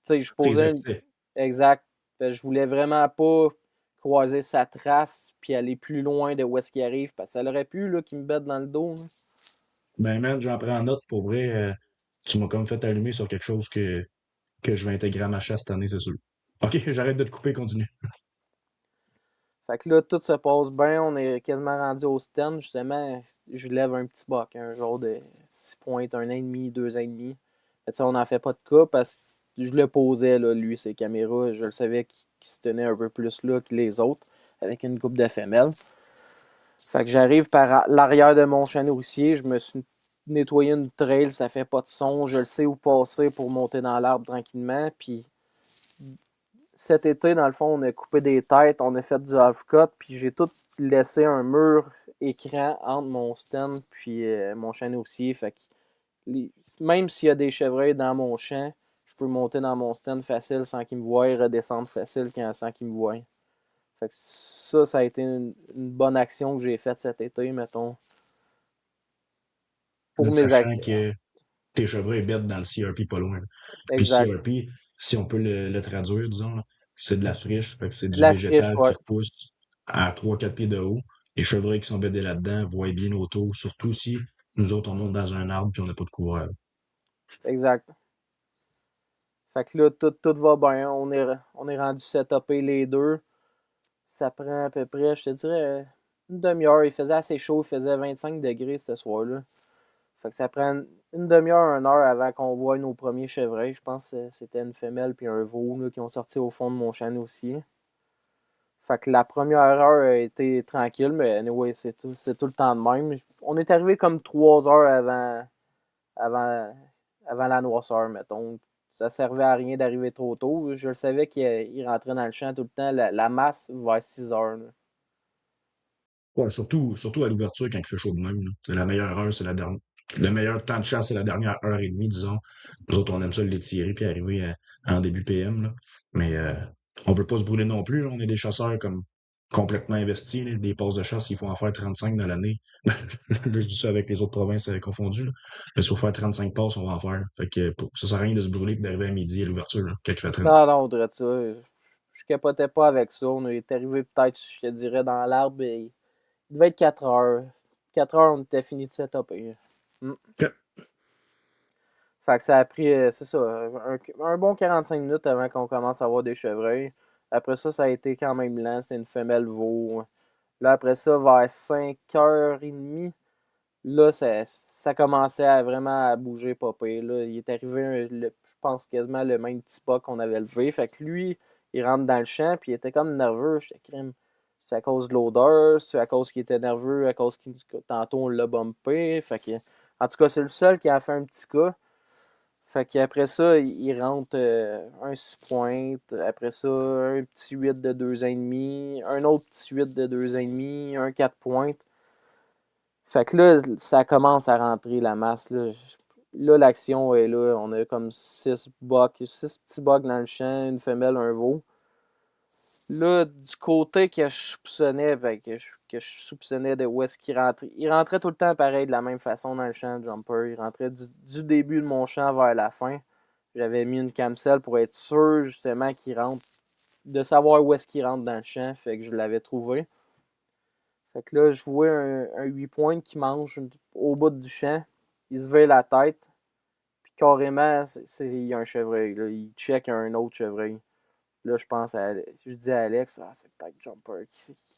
sais, je Tes posais accès. exact. Parce que je voulais vraiment pas croiser sa trace puis aller plus loin de où est-ce qu'il arrive, parce que ça aurait pu là, qu'il me bête dans le dos. Là. Ben, man, j'en prends note pour vrai. Tu m'as comme fait allumer sur quelque chose que je vais intégrer à ma chasse cette année, c'est sûr. Ok, j'arrête de te couper, continue. Fait que là, tout se passe bien. On est quasiment rendu au stand. Justement, je lève un petit buck, un genre de 6 points, 1,5, 2,5. Fait que ça, on n'en fait pas de cas parce que je le posais, là, lui, ses caméras. Je le savais qu'il se tenait un peu plus là que les autres, avec une coupe de femelles. Fait que j'arrive par l'arrière de mon chien houssier. Je me suis nettoyé une trail, ça fait pas de son. Je le sais où passer pour monter dans l'arbre tranquillement. Puis cet été, dans le fond, on a coupé des têtes, on a fait du half-cut, puis j'ai tout laissé un mur écran entre mon stand puis mon champ houssier. Fait que même s'il y a des chevreuils dans mon champ, je peux monter dans mon stand facile sans qu'ils me voient et redescendre facile sans qu'ils me voient. Fait que ça a été une bonne action que j'ai faite cet été, mettons. Pour mes Sachant actions. que tes chevreuils bêtent dans le CRP pas loin. Là. Puis Exact. CRP, si on peut le traduire, disons, là, c'est de la friche, fait que c'est du La friche, végétal qui ouais. repousse à 3-4 pieds de haut. Les chevreuils qui sont bédés là-dedans voient bien autour, surtout si nous autres on monte dans un arbre puis on n'a pas de couvert. Exact. Fait que là, tout va bien. On est rendu setupé les deux. Ça prend à peu près, je te dirais, une demi-heure. Il faisait assez chaud, il faisait 25 degrés ce soir-là. Fait que ça prend une demi-heure, 1 heure avant qu'on voie nos premiers chevreuils. Je pense que c'était une femelle puis un veau là, qui ont sorti au fond de mon chêne aussi. Fait que la première heure a été tranquille, mais anyway, c'est tout le temps de même. On est arrivé comme 3 heures avant, avant la noirceur, mettons. Ça servait à rien d'arriver trop tôt. Je le savais qu'il rentrait dans le champ tout le temps, la masse vers 6 heures. Là. Ouais, surtout à l'ouverture quand il fait chaud de même. Là. C'est la meilleure heure, c'est la dernière. Le meilleur temps de chasse, c'est la dernière heure et demie, disons. Nous autres, on aime ça l'étirer puis arriver en début PM. Là. Mais on veut pas se brûler non plus. Là. On est des chasseurs comme complètement investis. Là. Des passes de chasse, il faut en faire 35 dans l'année. Là, je dis ça avec les autres provinces confondues. Là. Mais si faut faire 35 passes, on va en faire. Là. Fait que ça sert à rien de se brûler et d'arriver à midi à l'ouverture là, quand il fait 30. Non, non, on dirait ça. Je capotais pas avec ça. On est arrivé peut-être, je te dirais, dans l'arbre. Il devait être 4 heures. 4 heures, on était fini de setuper. Ok. Fait que ça a pris, c'est ça, un bon 45 minutes avant qu'on commence à avoir des chevreuils. Après ça, ça a été quand même lent. C'était une femelle veau. Là, après ça, vers 5h30, là, ça commençait à vraiment à bouger pas pire, là. Il est arrivé, je pense, quasiment le même petit pas qu'on avait levé. Fait que lui, il rentre dans le champ, puis il était comme nerveux. J'étais crème. C'est à cause de l'odeur, c'est à cause qu'il était nerveux, à cause que tantôt on l'a bumpé. Fait que, en tout cas, c'est le seul qui a fait un petit cas. Fait qu'après ça, il rentre un 6 pointes. Après ça, un petit 8 de 2,5. Un autre petit 8 de 2,5. Un 4 pointes. Fait que là, ça commence à rentrer la masse. Là, l'action est là. On a comme 6 petits bucks dans le champ, une femelle, un veau. Là, du côté que je soupçonnais, que je soupçonnais de où est-ce qu'il rentrait. Il rentrait tout le temps pareil, de la même façon dans le champ de jumper. Il rentrait du début de mon champ vers la fin. J'avais mis une camselle pour être sûr, justement, qu'il rentre. De savoir où est-ce qu'il rentre dans le champ. Fait que je l'avais trouvé. Fait que là, je vois un 8 points qui mange au bout du champ. Il se veille la tête. Puis carrément, il y a un chevreuil. Là. Il check un autre chevreuil. Là, je dis à Alex, c'est peut-être Jumper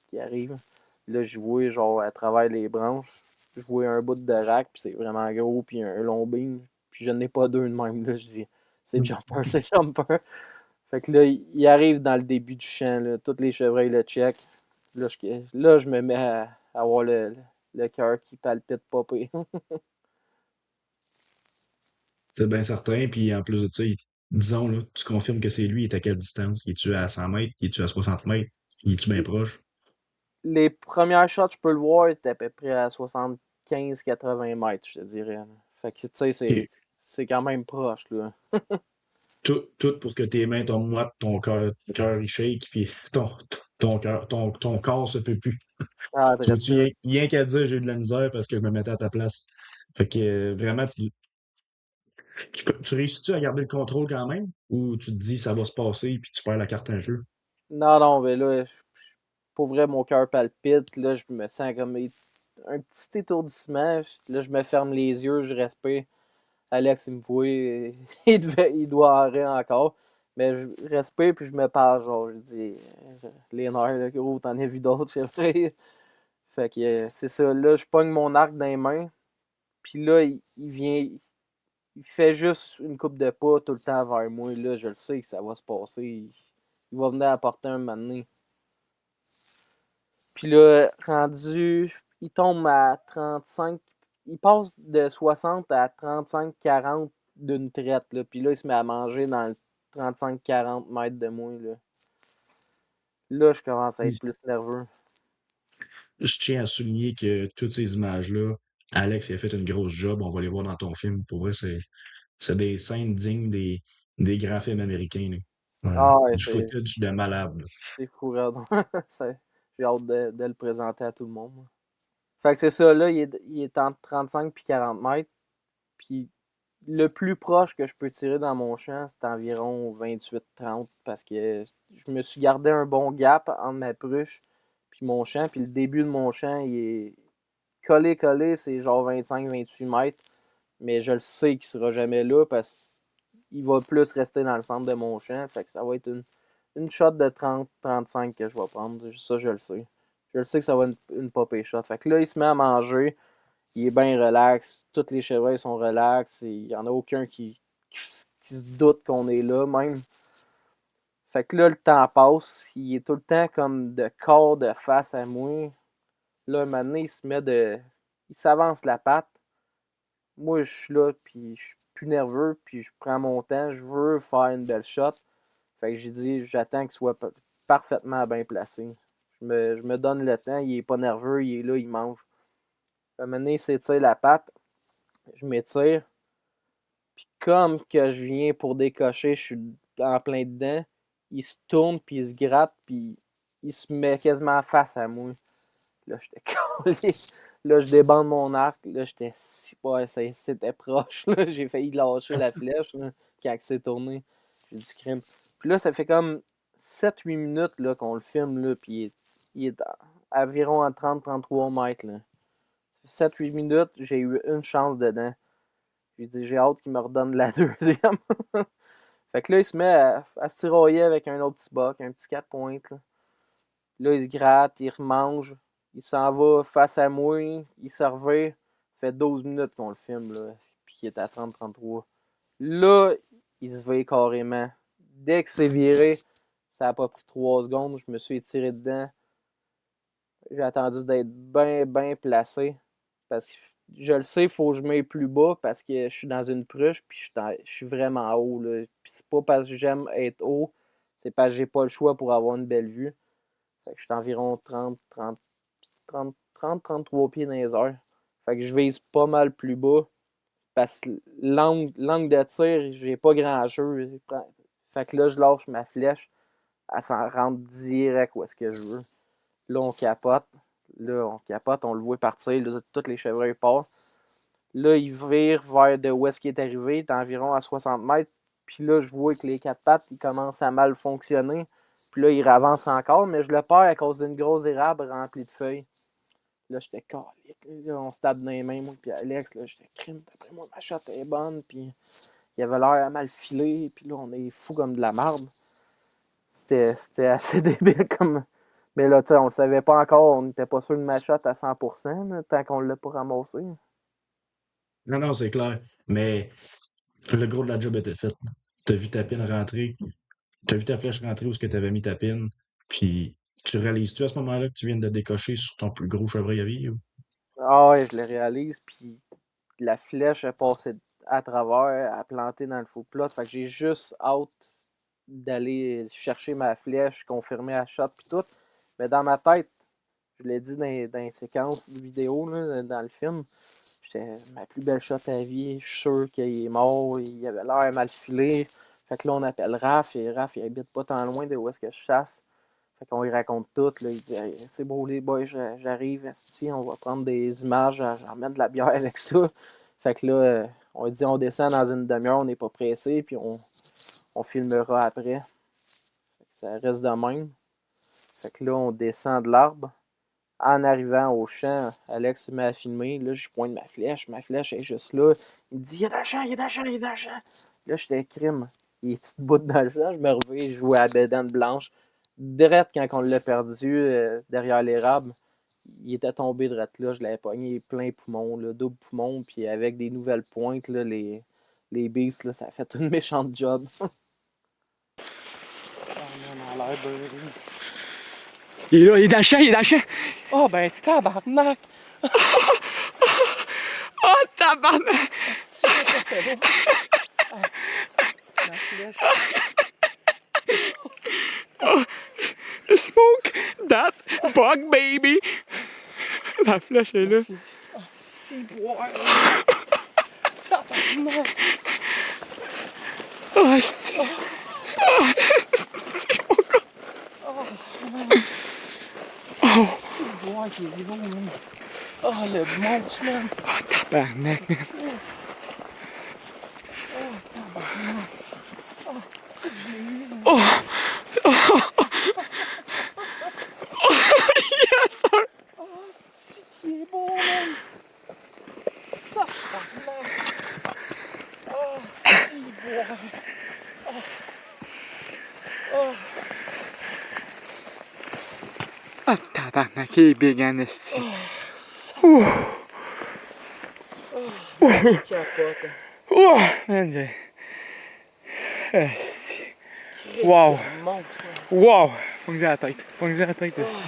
qui arrive. Là, je vois genre à travers les branches. Je vois un bout de rack, puis c'est vraiment gros, puis un long beam. Puis je n'ai pas deux de même. Là, je dis, c'est Jumper, c'est Jumper. Fait que là, il arrive dans le début du champ. Là. Tous les chevreuils le check. Là, je me mets à avoir le cœur qui palpite pas pire. C'est bien certain. Puis en plus de ça, disons, là, tu confirmes que c'est lui, il est à quelle distance? Il est-tu à 100 mètres? Il est-tu à 60 mètres? Il est-tu bien proche? Les premières shots, je peux le voir, il était à peu près à 75-80 mètres, je te dirais. Là. Fait que, tu sais, OK. c'est quand même proche, là. Tout pour que tes mains tombent moites, ton cœur il shake, puis ton corps se peut plus. Ah, Tu très veux-tu ça. rien qu'à dire, j'ai eu de la misère parce que je me mettais à ta place. Fait que vraiment, Tu réussis-tu à garder le contrôle quand même? Ou tu te dis ça va se passer puis tu perds la carte un peu? Non, non, mais là, pour vrai, mon cœur palpite. Là, je me sens comme un petit étourdissement. Là, je me ferme les yeux, je respire. Alex, il me voit, il doit en rire encore. Mais je respire puis je me parle, genre, je dis, les nerfs, là, gros, t'en as vu d'autres, c'est vrai. Fait que c'est ça, là, je pogne mon arc dans les mains. Puis là, il vient, il fait juste une coupe de pas tout le temps vers moi. Là, je le sais que ça va se passer. Il va venir apporter un moment donné. Puis là, rendu, il tombe à 35. Il passe de 60 à 35-40 d'une traite. Là. Puis là, il se met à manger dans le 35-40 mètres de moi. Là, je commence à être plus nerveux. Je tiens à souligner que toutes ces images-là, Alex il a fait une grosse job. On va les voir dans ton film. Pour vrai, c'est des scènes dignes des grands films américains. Là. Ah ouais, Du footage de malade. Là. c'est fou, raide. J'ai hâte de le présenter à tout le monde. Fait que c'est ça, là, il est entre 35 et 40 mètres. Puis le plus proche que je peux tirer dans mon champ, c'est environ 28-30 parce que je me suis gardé un bon gap entre ma pruche puis mon champ. Puis le début de mon champ, il est collé, c'est genre 25-28 mètres. Mais je le sais qu'il sera jamais là parce qu'il va plus rester dans le centre de mon champ. Fait que ça va être une shot de 30-35 que je vais prendre. Ça, je le sais. Je le sais que ça va être une popée shot. Fait que là, il se met à manger. Il est bien relax. Tous les chevreuils sont relax. Il n'y en a aucun qui se doute qu'on est là, même. Fait que là, le temps passe. Il est tout le temps comme de corps de face à moi. Là, un moment donné, il se met de. Il s'avance la patte. Moi, je suis là, puis je suis plus nerveux, puis je prends mon temps. Je veux faire une belle shot. Fait que j'ai dit, j'attends qu'il soit parfaitement bien placé. Je me donne le temps. Il est pas nerveux. Il est là, il mange. À un moment donné, il s'étire la patte. Je m'étire. Puis comme que je viens pour décocher, je suis en plein dedans. Il se tourne, puis il se gratte, puis il se met quasiment face à moi. Là, j'étais collé. Là, je débande mon arc. Là, j'étais si. Ouais, c'était proche. Là. J'ai failli lâcher la flèche là, quand il s'est tourné. J'ai dit crime. Puis là, ça fait comme 7-8 minutes là, qu'on le filme. Là, puis il est environ à 30-33 mètres. Là. 7-8 minutes, j'ai eu une chance dedans. J'ai dit, j'ai hâte qu'il me redonne la deuxième. Fait que là, il se met à se tirailler avec un autre petit buck, un petit 4 pointes. Là, il se gratte, il remange. Il s'en va face à moi, il se revient. Ça fait 12 minutes qu'on le filme, là. Puis il est à 30-33. Là, il se veille carrément. Dès que c'est viré, ça n'a pas pris 3 secondes. Je me suis étiré dedans. J'ai attendu d'être bien placé. Parce que je le sais, il faut que je m'aille plus bas parce que je suis dans une pruche puis je suis vraiment haut. Là. Puis c'est pas parce que j'aime être haut, c'est parce que j'ai pas le choix pour avoir une belle vue. Fait que je suis environ 33 pieds dans les airs. Fait que je vise pas mal plus bas. Parce que l'angle de tir, j'ai pas grand jeu. Fait que là, je lâche ma flèche. Elle s'en rentre direct où est-ce que je veux. Là, on capote. On le voit partir. Là, tous les chevreuils partent. Là, il vire vers de où est-ce qu'il est arrivé. Il est environ à 60 mètres. Puis là, je vois que les quatre pattes, ils commencent à mal fonctionner. Puis là, il avance encore, mais je le perds à cause d'une grosse érable remplie de feuilles. Là, j'étais calé. On se tape dans les mains, moi, puis Alex. Là, j'étais crime. D'après moi, ma shot est bonne. Puis il avait l'air à mal filer. Puis là, on est fou comme de la marde. C'était assez débile comme. Mais là, tu sais, on le savait pas encore. On n'était pas sûr de ma shot à 100% là, tant qu'on l'a pas ramassé. Non, non, c'est clair. Mais le gros de la job était fait. T'as vu ta pin rentrer. T'as vu ta flèche rentrer où est-ce que t'avais mis ta pin. Puis tu réalises-tu à ce moment-là que tu viens de décocher sur ton plus gros chevreuil à vie? Ou? Ah ouais, je le réalise. Puis la flèche est passée à travers, a planté dans le faux plat. Fait que j'ai juste hâte d'aller chercher ma flèche, confirmer la shot puis tout. Mais dans ma tête, je l'ai dit dans les séquences vidéo, là, dans le film, j'étais ma plus belle shot à vie. Je suis sûr qu'il est mort. Il avait l'air mal filé. Fait que là, on appelle Raph. Et Raph, il habite pas tant loin de où est-ce que je chasse. Fait qu'on lui raconte tout. Là, il dit hey, c'est beau les boys, j'arrive, esti, on va prendre des images, j'en mettre de la bière avec ça. Fait que là, on dit on descend dans une demi-heure, on n'est pas pressé, puis on filmera après. Ça reste de même. Fait que là, on descend de l'arbre. En arrivant au champ, Alex m'a filmé. Là, je pointe ma flèche est juste là. Il me dit il est dans le champ, il est dans le champ, il est dans le champ. Là, j'étais crime. Il est tout bout dans le champ. Je me réveille, je jouais à la bédane blanche. Direct quand on l'a perdu derrière l'érable, il était tombé direct là. Je l'avais pogné plein poumon, là, double poumon. Puis avec des nouvelles pointes, là, les Beasts, là, ça a fait une méchante job. Oh man, on a l'air beurré. Il est là, il est dans le champ, il est dans le champ. Oh ben tabarnak! Oh, tabarnak! C'est ça que fait beau. Ma flèche. Smoke that bug, baby! La flèche est là. Ah, si boire. Tabarnak. Oh, c'est... Si boire qui est gros, man. Oh, le monstre, man. Oh, tabarnak, man. Yes, sir! Il est beau, man. Tabarnak. Oh, si boire. Oh, tabarnak, il est big en esti. Ouh! Je capote. Ouh! Man, j'ai... Esti. Wow! Le monstre, man. Wow! Faut que j'ai la tête. Faut que j'ai la tête esti.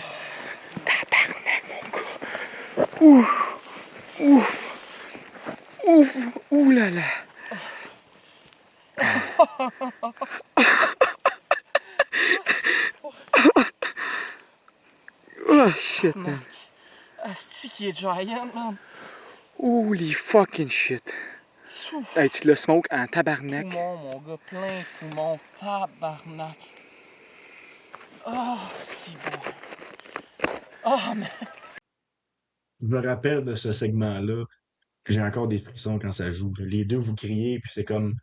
Tabarnak, mon gars. Ouh! Ouh! Ouf! Ouh là là! Oh shit, man. Asti qui est giant, man. Holy fucking shit. Souf. Hey, tu le smoke en tabarnak. Poumon, mon gars, plein de poumons. Tabarnak. Oh, si bon. Oh, man. Je me rappelle de ce segment-là, que j'ai encore des frissons quand ça joue. Les deux, vous criez, puis c'est comme...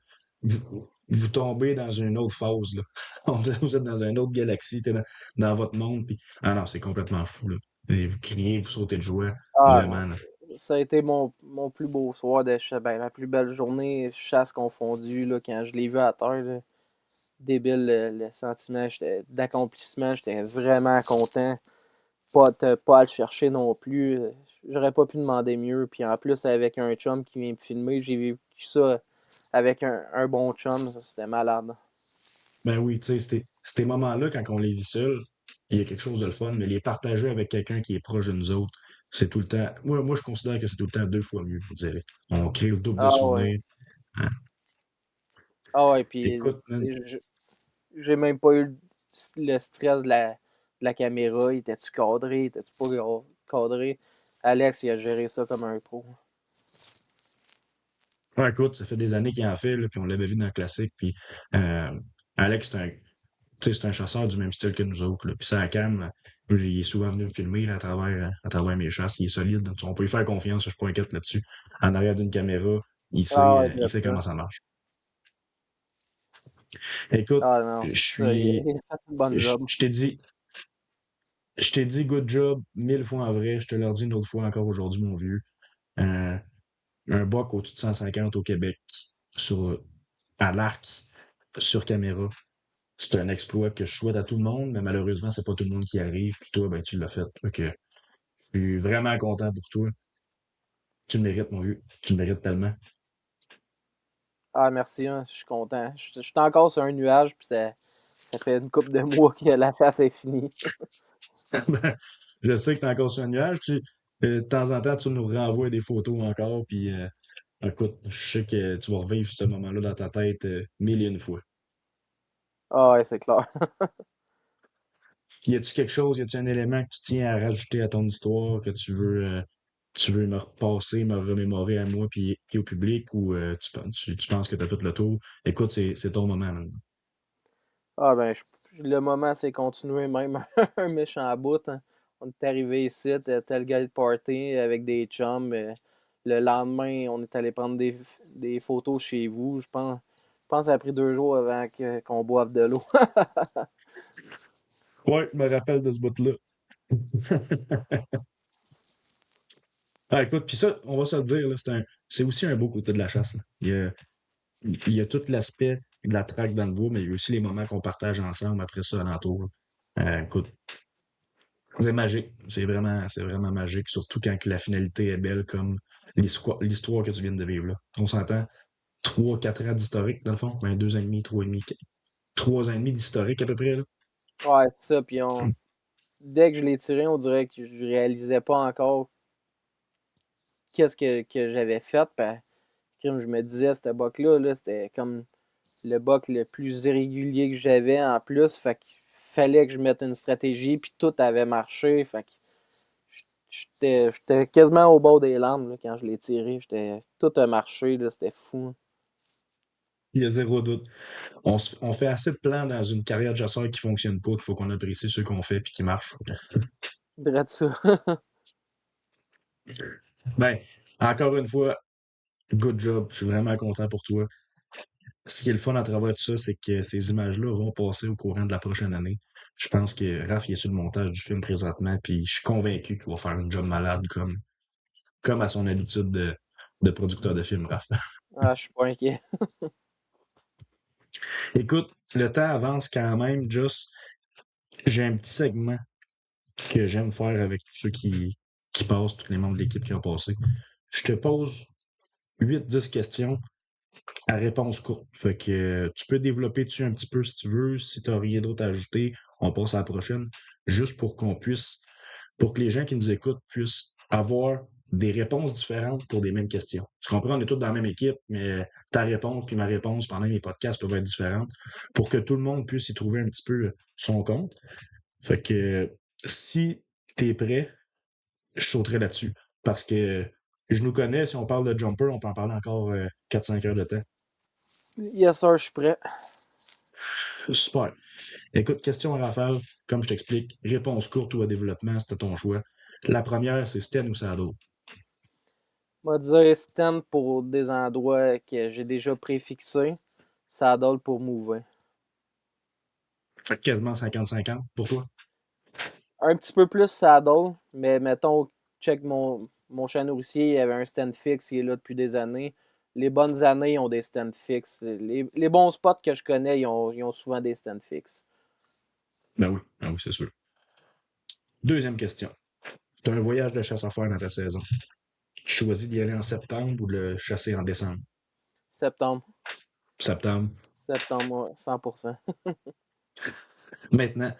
Vous tombez dans une autre phase, là. On dirait que vous êtes dans une autre galaxie, t'es dans votre monde, puis... Ah non, c'est complètement fou, là. Et vous criez, vous sautez de joie, Ah, vraiment, là. ça a été mon plus beau soir de chasse. Ben, ma plus belle journée, chasse confondue, là, quand je l'ai vu à terre. Là. Débile, le sentiment d'accomplissement. J'étais vraiment content. Pas à le chercher non plus. J'aurais pas pu demander mieux. Puis en plus, avec un chum qui vient me filmer, j'ai vécu ça avec un bon chum. C'était malade. Ben oui, tu sais, ces moments-là, quand on les vit seuls, il y a quelque chose de le fun, mais les partager avec quelqu'un qui est proche de nous autres, c'est tout le temps... Moi, je considère que c'est tout le temps 2 fois mieux, je dirais. On crée le double de Ah ouais. souvenirs. Hein. Ah ouais, puis Écoute, man, j'ai même pas eu le stress de la caméra. Il était-tu cadré? Était-tu pas cadré? Alex, il a géré ça comme un pro. ouais, écoute, ça fait des années qu'il en fait, là, puis on l'avait vu dans le classique, puis euh, Alex, tu sais, c'est un chasseur du même style que nous autres, là. Puis ça, à Cam, il est souvent venu me filmer là, à travers mes chasses. Il est solide. Donc, on peut lui faire confiance, je suis pas inquiète là-dessus. En arrière d'une caméra, Ah ouais, il de sait ça. comment ça marche. Écoute, Ah non, je c'est ça. Il suis. a fait une bonne Je job. je t'ai dit good job 1000 fois en vrai. Je te le dis une autre fois encore aujourd'hui, mon vieux. Euh, un buck au-dessus de 150 au Québec, sur, à l'arc, sur caméra. C'est un exploit que je souhaite à tout le monde, mais malheureusement, c'est pas tout le monde qui y arrive. Puis toi, ben, tu l'as fait. Ok. Je suis vraiment content pour toi. Tu le mérites, mon vieux. Tu le mérites tellement. Ah merci, hein, je suis content. Je suis encore sur un nuage, puis ça fait une couple de mois que la chasse est finie. Ben, je sais que tu es encore sur un nuage. De temps en temps, tu nous renvoies des photos encore. Puis, écoute, je sais que tu vas revivre ce moment-là dans ta tête 1001 fois. Ah ouais, c'est clair. Y a-tu quelque chose, y a-tu un élément que tu tiens à rajouter à ton histoire, que tu veux me repasser, me remémorer à moi puis au public, ou tu penses que tu as fait le tour? Écoute, c'est ton moment maintenant. Ah ben, le moment s'est continué même un méchant bout. Hein. On est arrivé ici, tel gars de party avec des chums. le lendemain, on est allé prendre des photos chez vous. Je pense que ça a pris 2 jours avant qu'on boive de l'eau. Ouais, je me rappelle de ce bout-là. Ah, écoute, puis ça, on va se le dire, là, c'est aussi un beau côté de la chasse, là. Il y a tout l'aspect de la traque dans le bois, mais il y a aussi les moments qu'on partage ensemble après ça alentour, là. Écoute, c'est magique. C'est vraiment magique, surtout quand la finalité est belle comme l'histoire que tu viens de vivre, là. On s'entend 3-4 ans d'historique, dans le fond. Ben, 2 ans et demi, 3 ans et demi, 3 ans et demi d'historique à peu près, là. Ouais, c'est ça. Puis dès que je l'ai tiré, on dirait que je réalisais pas encore qu'est-ce que j'avais fait. Puis, je me disais, ce buck-là, là, c'était comme le buck le plus irrégulier que j'avais en plus. Fait qu'il fallait que je mette une stratégie. Puis tout avait marché. Fait que j'étais quasiment au bord des larmes là, quand je l'ai tiré. Tout a marché. Là, c'était fou. Il y a zéro doute. On fait assez de plans dans une carrière de chasseur qui fonctionne pas, qu'il faut qu'on apprécie ceux qu'on fait puis qui marchent. Drette ça. Ben, encore une fois, good job. Je suis vraiment content pour toi. Ce qui est le fun à travers tout ça, c'est que ces images-là vont passer au courant de la prochaine année. Je pense que Raph il est sur le montage du film présentement, puis je suis convaincu qu'il va faire une job malade comme à son habitude de producteur de film, Raph. Ah, je suis pas inquiet. Écoute, le temps avance quand même, juste j'ai un petit segment que j'aime faire avec tous ceux qui passent, tous les membres de l'équipe qui ont passé. Je te pose 8-10 questions à réponse courte. Fait que tu peux développer dessus un petit peu si tu veux. Si tu n'as rien d'autre à ajouter, on passe à la prochaine. Juste pour pour que les gens qui nous écoutent puissent avoir des réponses différentes pour des mêmes questions. Tu comprends, on est tous dans la même équipe, mais ta réponse puis ma réponse pendant les podcasts peuvent être différentes pour que tout le monde puisse y trouver un petit peu son compte. Fait que si tu es prêt, je sauterai là-dessus. Parce que je nous connais, si on parle de jumper, on peut en parler encore 4-5 heures de temps. Yes, sir, je suis prêt. Super. Écoute, question à rafale, comme je t'explique, réponse courte ou à développement, c'était ton choix. La première, c'est Sten ou Saddle. On va dire stand pour des endroits que j'ai déjà préfixés. Saddle pour mover. Fait que quasiment 50-50 pour toi. Un petit peu plus saddle, mais mettons, check mon chat nourricier, il avait un stand fixe, il est là depuis des années. Les bonnes années, ils ont des stands fixes. Les bons spots que je connais, ils ont souvent des stands fixes. Ben oui, c'est sûr. Deuxième question. Tu as un voyage de chasse à faire dans ta saison. Tu choisis d'y aller en septembre ou de le chasser en décembre? Septembre. Septembre. Septembre, 100%. Maintenant,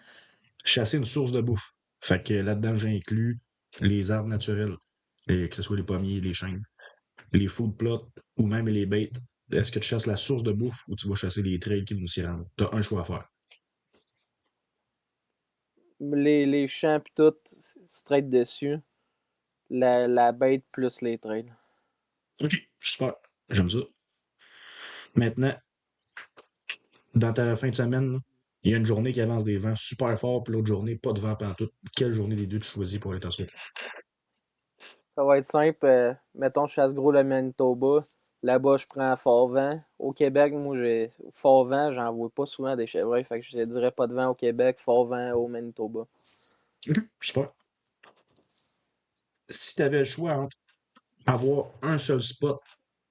chasser une source de bouffe. Fait que là-dedans, j'inclus les arbres naturels, que ce soit les pommiers, les chênes, les food plots ou même les baits. Est-ce que tu chasses la source de bouffe ou tu vas chasser les trails qui vont s'y rendre? Tu as un choix à faire. Les champs pis tout, straight dessus. La bête plus les trails. OK, super. J'aime ça. Maintenant, dans ta fin de semaine, là, il y a une journée qui avance des vents super fort, puis l'autre journée, pas de vent pantoute. Quelle journée des deux tu choisis pour aller t'asseoir? Ça va être simple. Mettons, je chasse gros le Manitoba. Là-bas, je prends fort vent. Au Québec, moi, j'ai fort vent, j'en vois pas souvent des chevreuils. Fait que je te dirais pas de vent au Québec, fort vent au Manitoba. OK, super. Si tu avais le choix entre avoir un seul spot,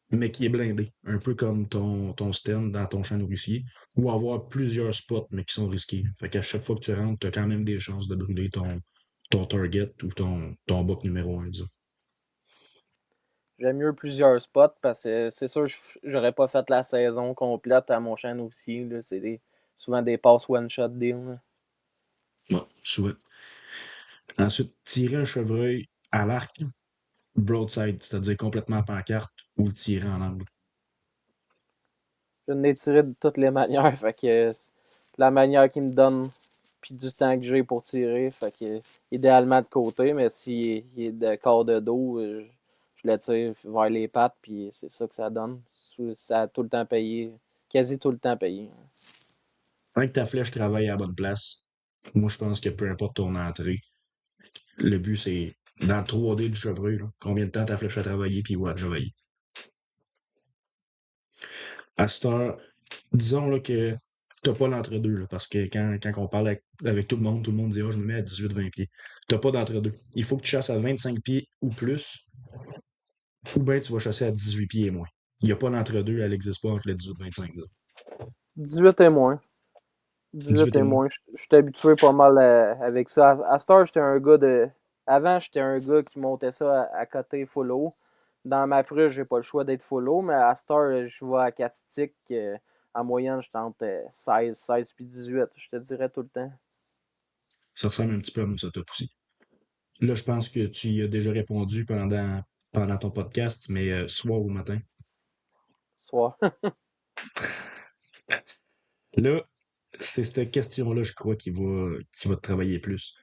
mais qui est blindé, un peu comme ton stand dans ton champ nourricier, ou avoir plusieurs spots, mais qui sont risqués. Fait qu'à chaque fois que tu rentres, tu as quand même des chances de brûler ton target ou ton buck numéro 1, disons. J'aime mieux plusieurs spots parce que c'est sûr, j'aurais pas fait la saison complète à mon champ aussi. C'est souvent des passes one-shot deal. Là. Bon, souvent. Ensuite, tirer un chevreuil à l'arc, broadside, c'est-à-dire complètement en pancarte, ou le tirer en angle. Je l'ai tiré de toutes les manières. Fait que la manière qui me donne puis du temps que j'ai pour tirer. Fait que idéalement de côté, mais s'il est de corps de dos, je le tire vers les pattes, puis c'est ça que ça donne. Ça a tout le temps payé. Quasi tout le temps payé. Tant que ta flèche travaille à la bonne place, moi je pense que peu importe ton entrée, le but c'est dans le 3D du chevreuil, là, combien de temps ta flèche a travaillé, puis où elle a travaillé. À cette heure, disons là, que t'as pas l'entre-deux, là, parce que quand on parle avec tout le monde dit je me mets à 18-20 pieds. T'as pas d'entre-deux. Il faut que tu chasses à 25 pieds ou plus, ou bien tu vas chasser à 18 pieds et moins. Il n'y a pas d'entre-deux, elle n'existe pas entre les 18 et 25. Là. 18 et moins. 18 et moins. Je suis habitué pas mal avec ça. À cette heure, j'étais un gars de. Avant, j'étais un gars qui montait ça à côté full haut. Dans ma pruche, j'ai pas le choix d'être full haut, mais à cette heure, je vais à 4 sticks. En moyenne, je tente 16 puis 18. Je te dirais tout le temps. Ça ressemble un petit peu à mon setup aussi. Là, je pense que tu y as déjà répondu pendant ton podcast, mais soir ou matin. Soir. Là, c'est cette question-là, je crois, qui va te travailler plus.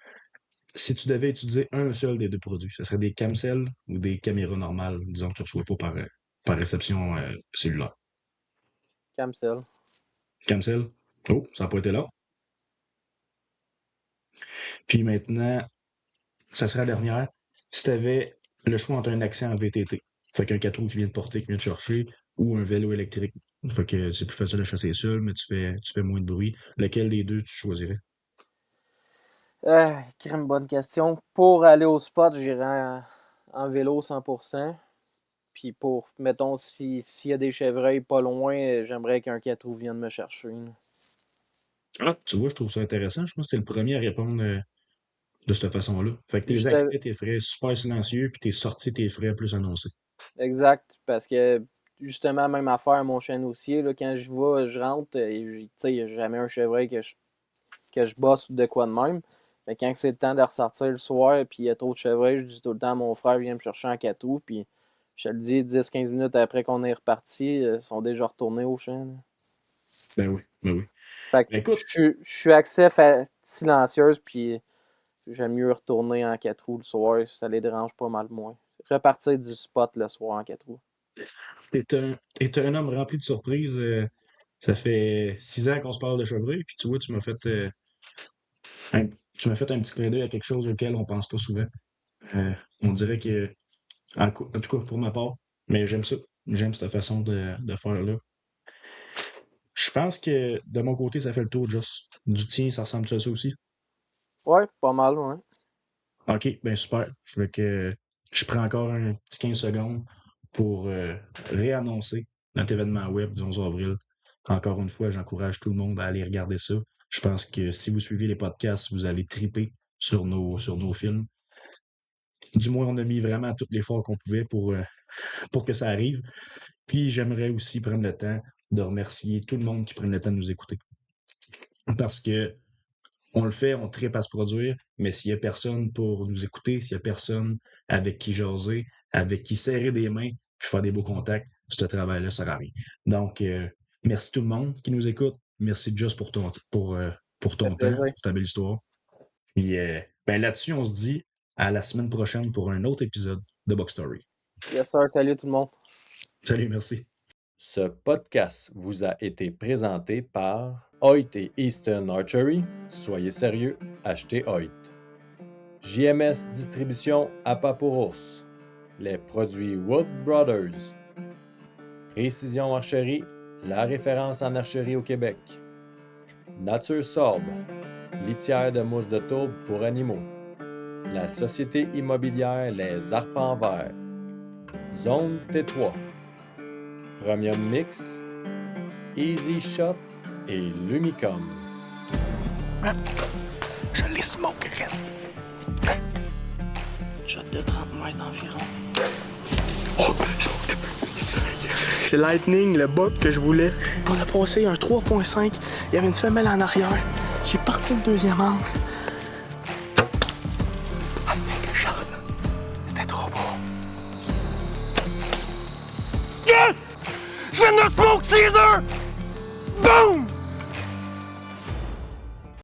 Si tu devais utiliser un seul des deux produits, ce serait des camcels ou des caméras normales, disons que tu ne reçois pas par réception cellulaire. Camcel. Camcel? Oh, ça n'a pas été là. Puis maintenant, ça serait la dernière. Si tu avais le choix entre un accès en VTT, fait qu'un 4 roues qui vient te porter, qui vient te chercher, ou un vélo électrique, fait que c'est plus facile à chasser seul, mais tu fais moins de bruit, lequel des deux tu choisirais? Crème, bonne question. Pour aller au spot, j'irais en vélo 100%. Puis pour, mettons, s'il y a des chevreuils pas loin, j'aimerais qu'un 4 roues vienne me chercher. Ah, tu vois, je trouve ça intéressant. Je pense que c'était le premier à répondre de cette façon-là. Fait que tes accès, tes frais super silencieux, puis tes sorties, tes frais plus annoncés. Exact, parce que justement, même affaire, mon chien aussi, là, quand je vais, je rentre, tu sais, il n'y a jamais un chevreuil que je bosse ou de quoi de même. Mais quand c'est le temps de ressortir le soir, puis il y a trop de chevreuils, je dis tout le temps à mon frère, viens me chercher en catou, puis je te le dis, 10-15 minutes après qu'on est reparti, ils sont déjà retournés au champ. Là. Ben oui, ben oui. Fait que écoute, je suis accès silencieuse, puis j'aime mieux retourner en 4 roues le soir, ça les dérange pas mal moins. Repartir du spot le soir en 4 roues. t'es un homme rempli de surprises. Ça fait 6 ans qu'on se parle de chevreuil, puis tu vois, tu m'as fait un petit clin d'œil à quelque chose auquel on pense pas souvent. On dirait que, en tout cas pour ma part, mais j'aime ça. J'aime cette façon de faire là. Je pense que de mon côté, ça fait le tour, Joss. Du tien, ça ressemble à ça aussi? Ouais, pas mal, ouais. OK, ben super. Je prends encore un petit 15 secondes pour réannoncer notre événement web du 11 avril. Encore une fois, j'encourage tout le monde à aller regarder ça. Je pense que si vous suivez les podcasts, vous allez triper sur nos films. Du moins, on a mis vraiment tout l'effort qu'on pouvait pour que ça arrive. Puis, j'aimerais aussi prendre le temps de remercier tout le monde qui prend le temps de nous écouter. Parce que on le fait, on tripe à se produire, mais s'il n'y a personne pour nous écouter, s'il n'y a personne avec qui jaser, avec qui serrer des mains, puis faire des beaux contacts, ce travail-là, ça sert à rien. Donc, merci tout le monde qui nous écoute. Merci Just pour ton temps, pour ta belle histoire. Puis, ben là-dessus, on se dit à la semaine prochaine pour un autre épisode de Box Story. Yes, sir. Salut tout le monde. Salut, merci. Ce podcast vous a été présenté par Hoyt et Easton Archery. Soyez sérieux, achetez Hoyt. JMS Distribution à Papourours. Les produits Wood Brothers. Précision Archerie, la référence en archerie au Québec. Nature Sorbe, litière de mousse de tourbe pour animaux. La société immobilière Les Arpents Verts. Zone T3. Premium Mix, Easy Shot et Lumicom. Je les smoke, Ren. Shot de 30 mètres environ. Oh, c'est Lightning, le bug que je voulais. On a passé un 3.5. Il y avait une femelle en arrière. J'ai parti le deuxième angle. C'était trop beau. Yes! Je viens de smoke Caesar!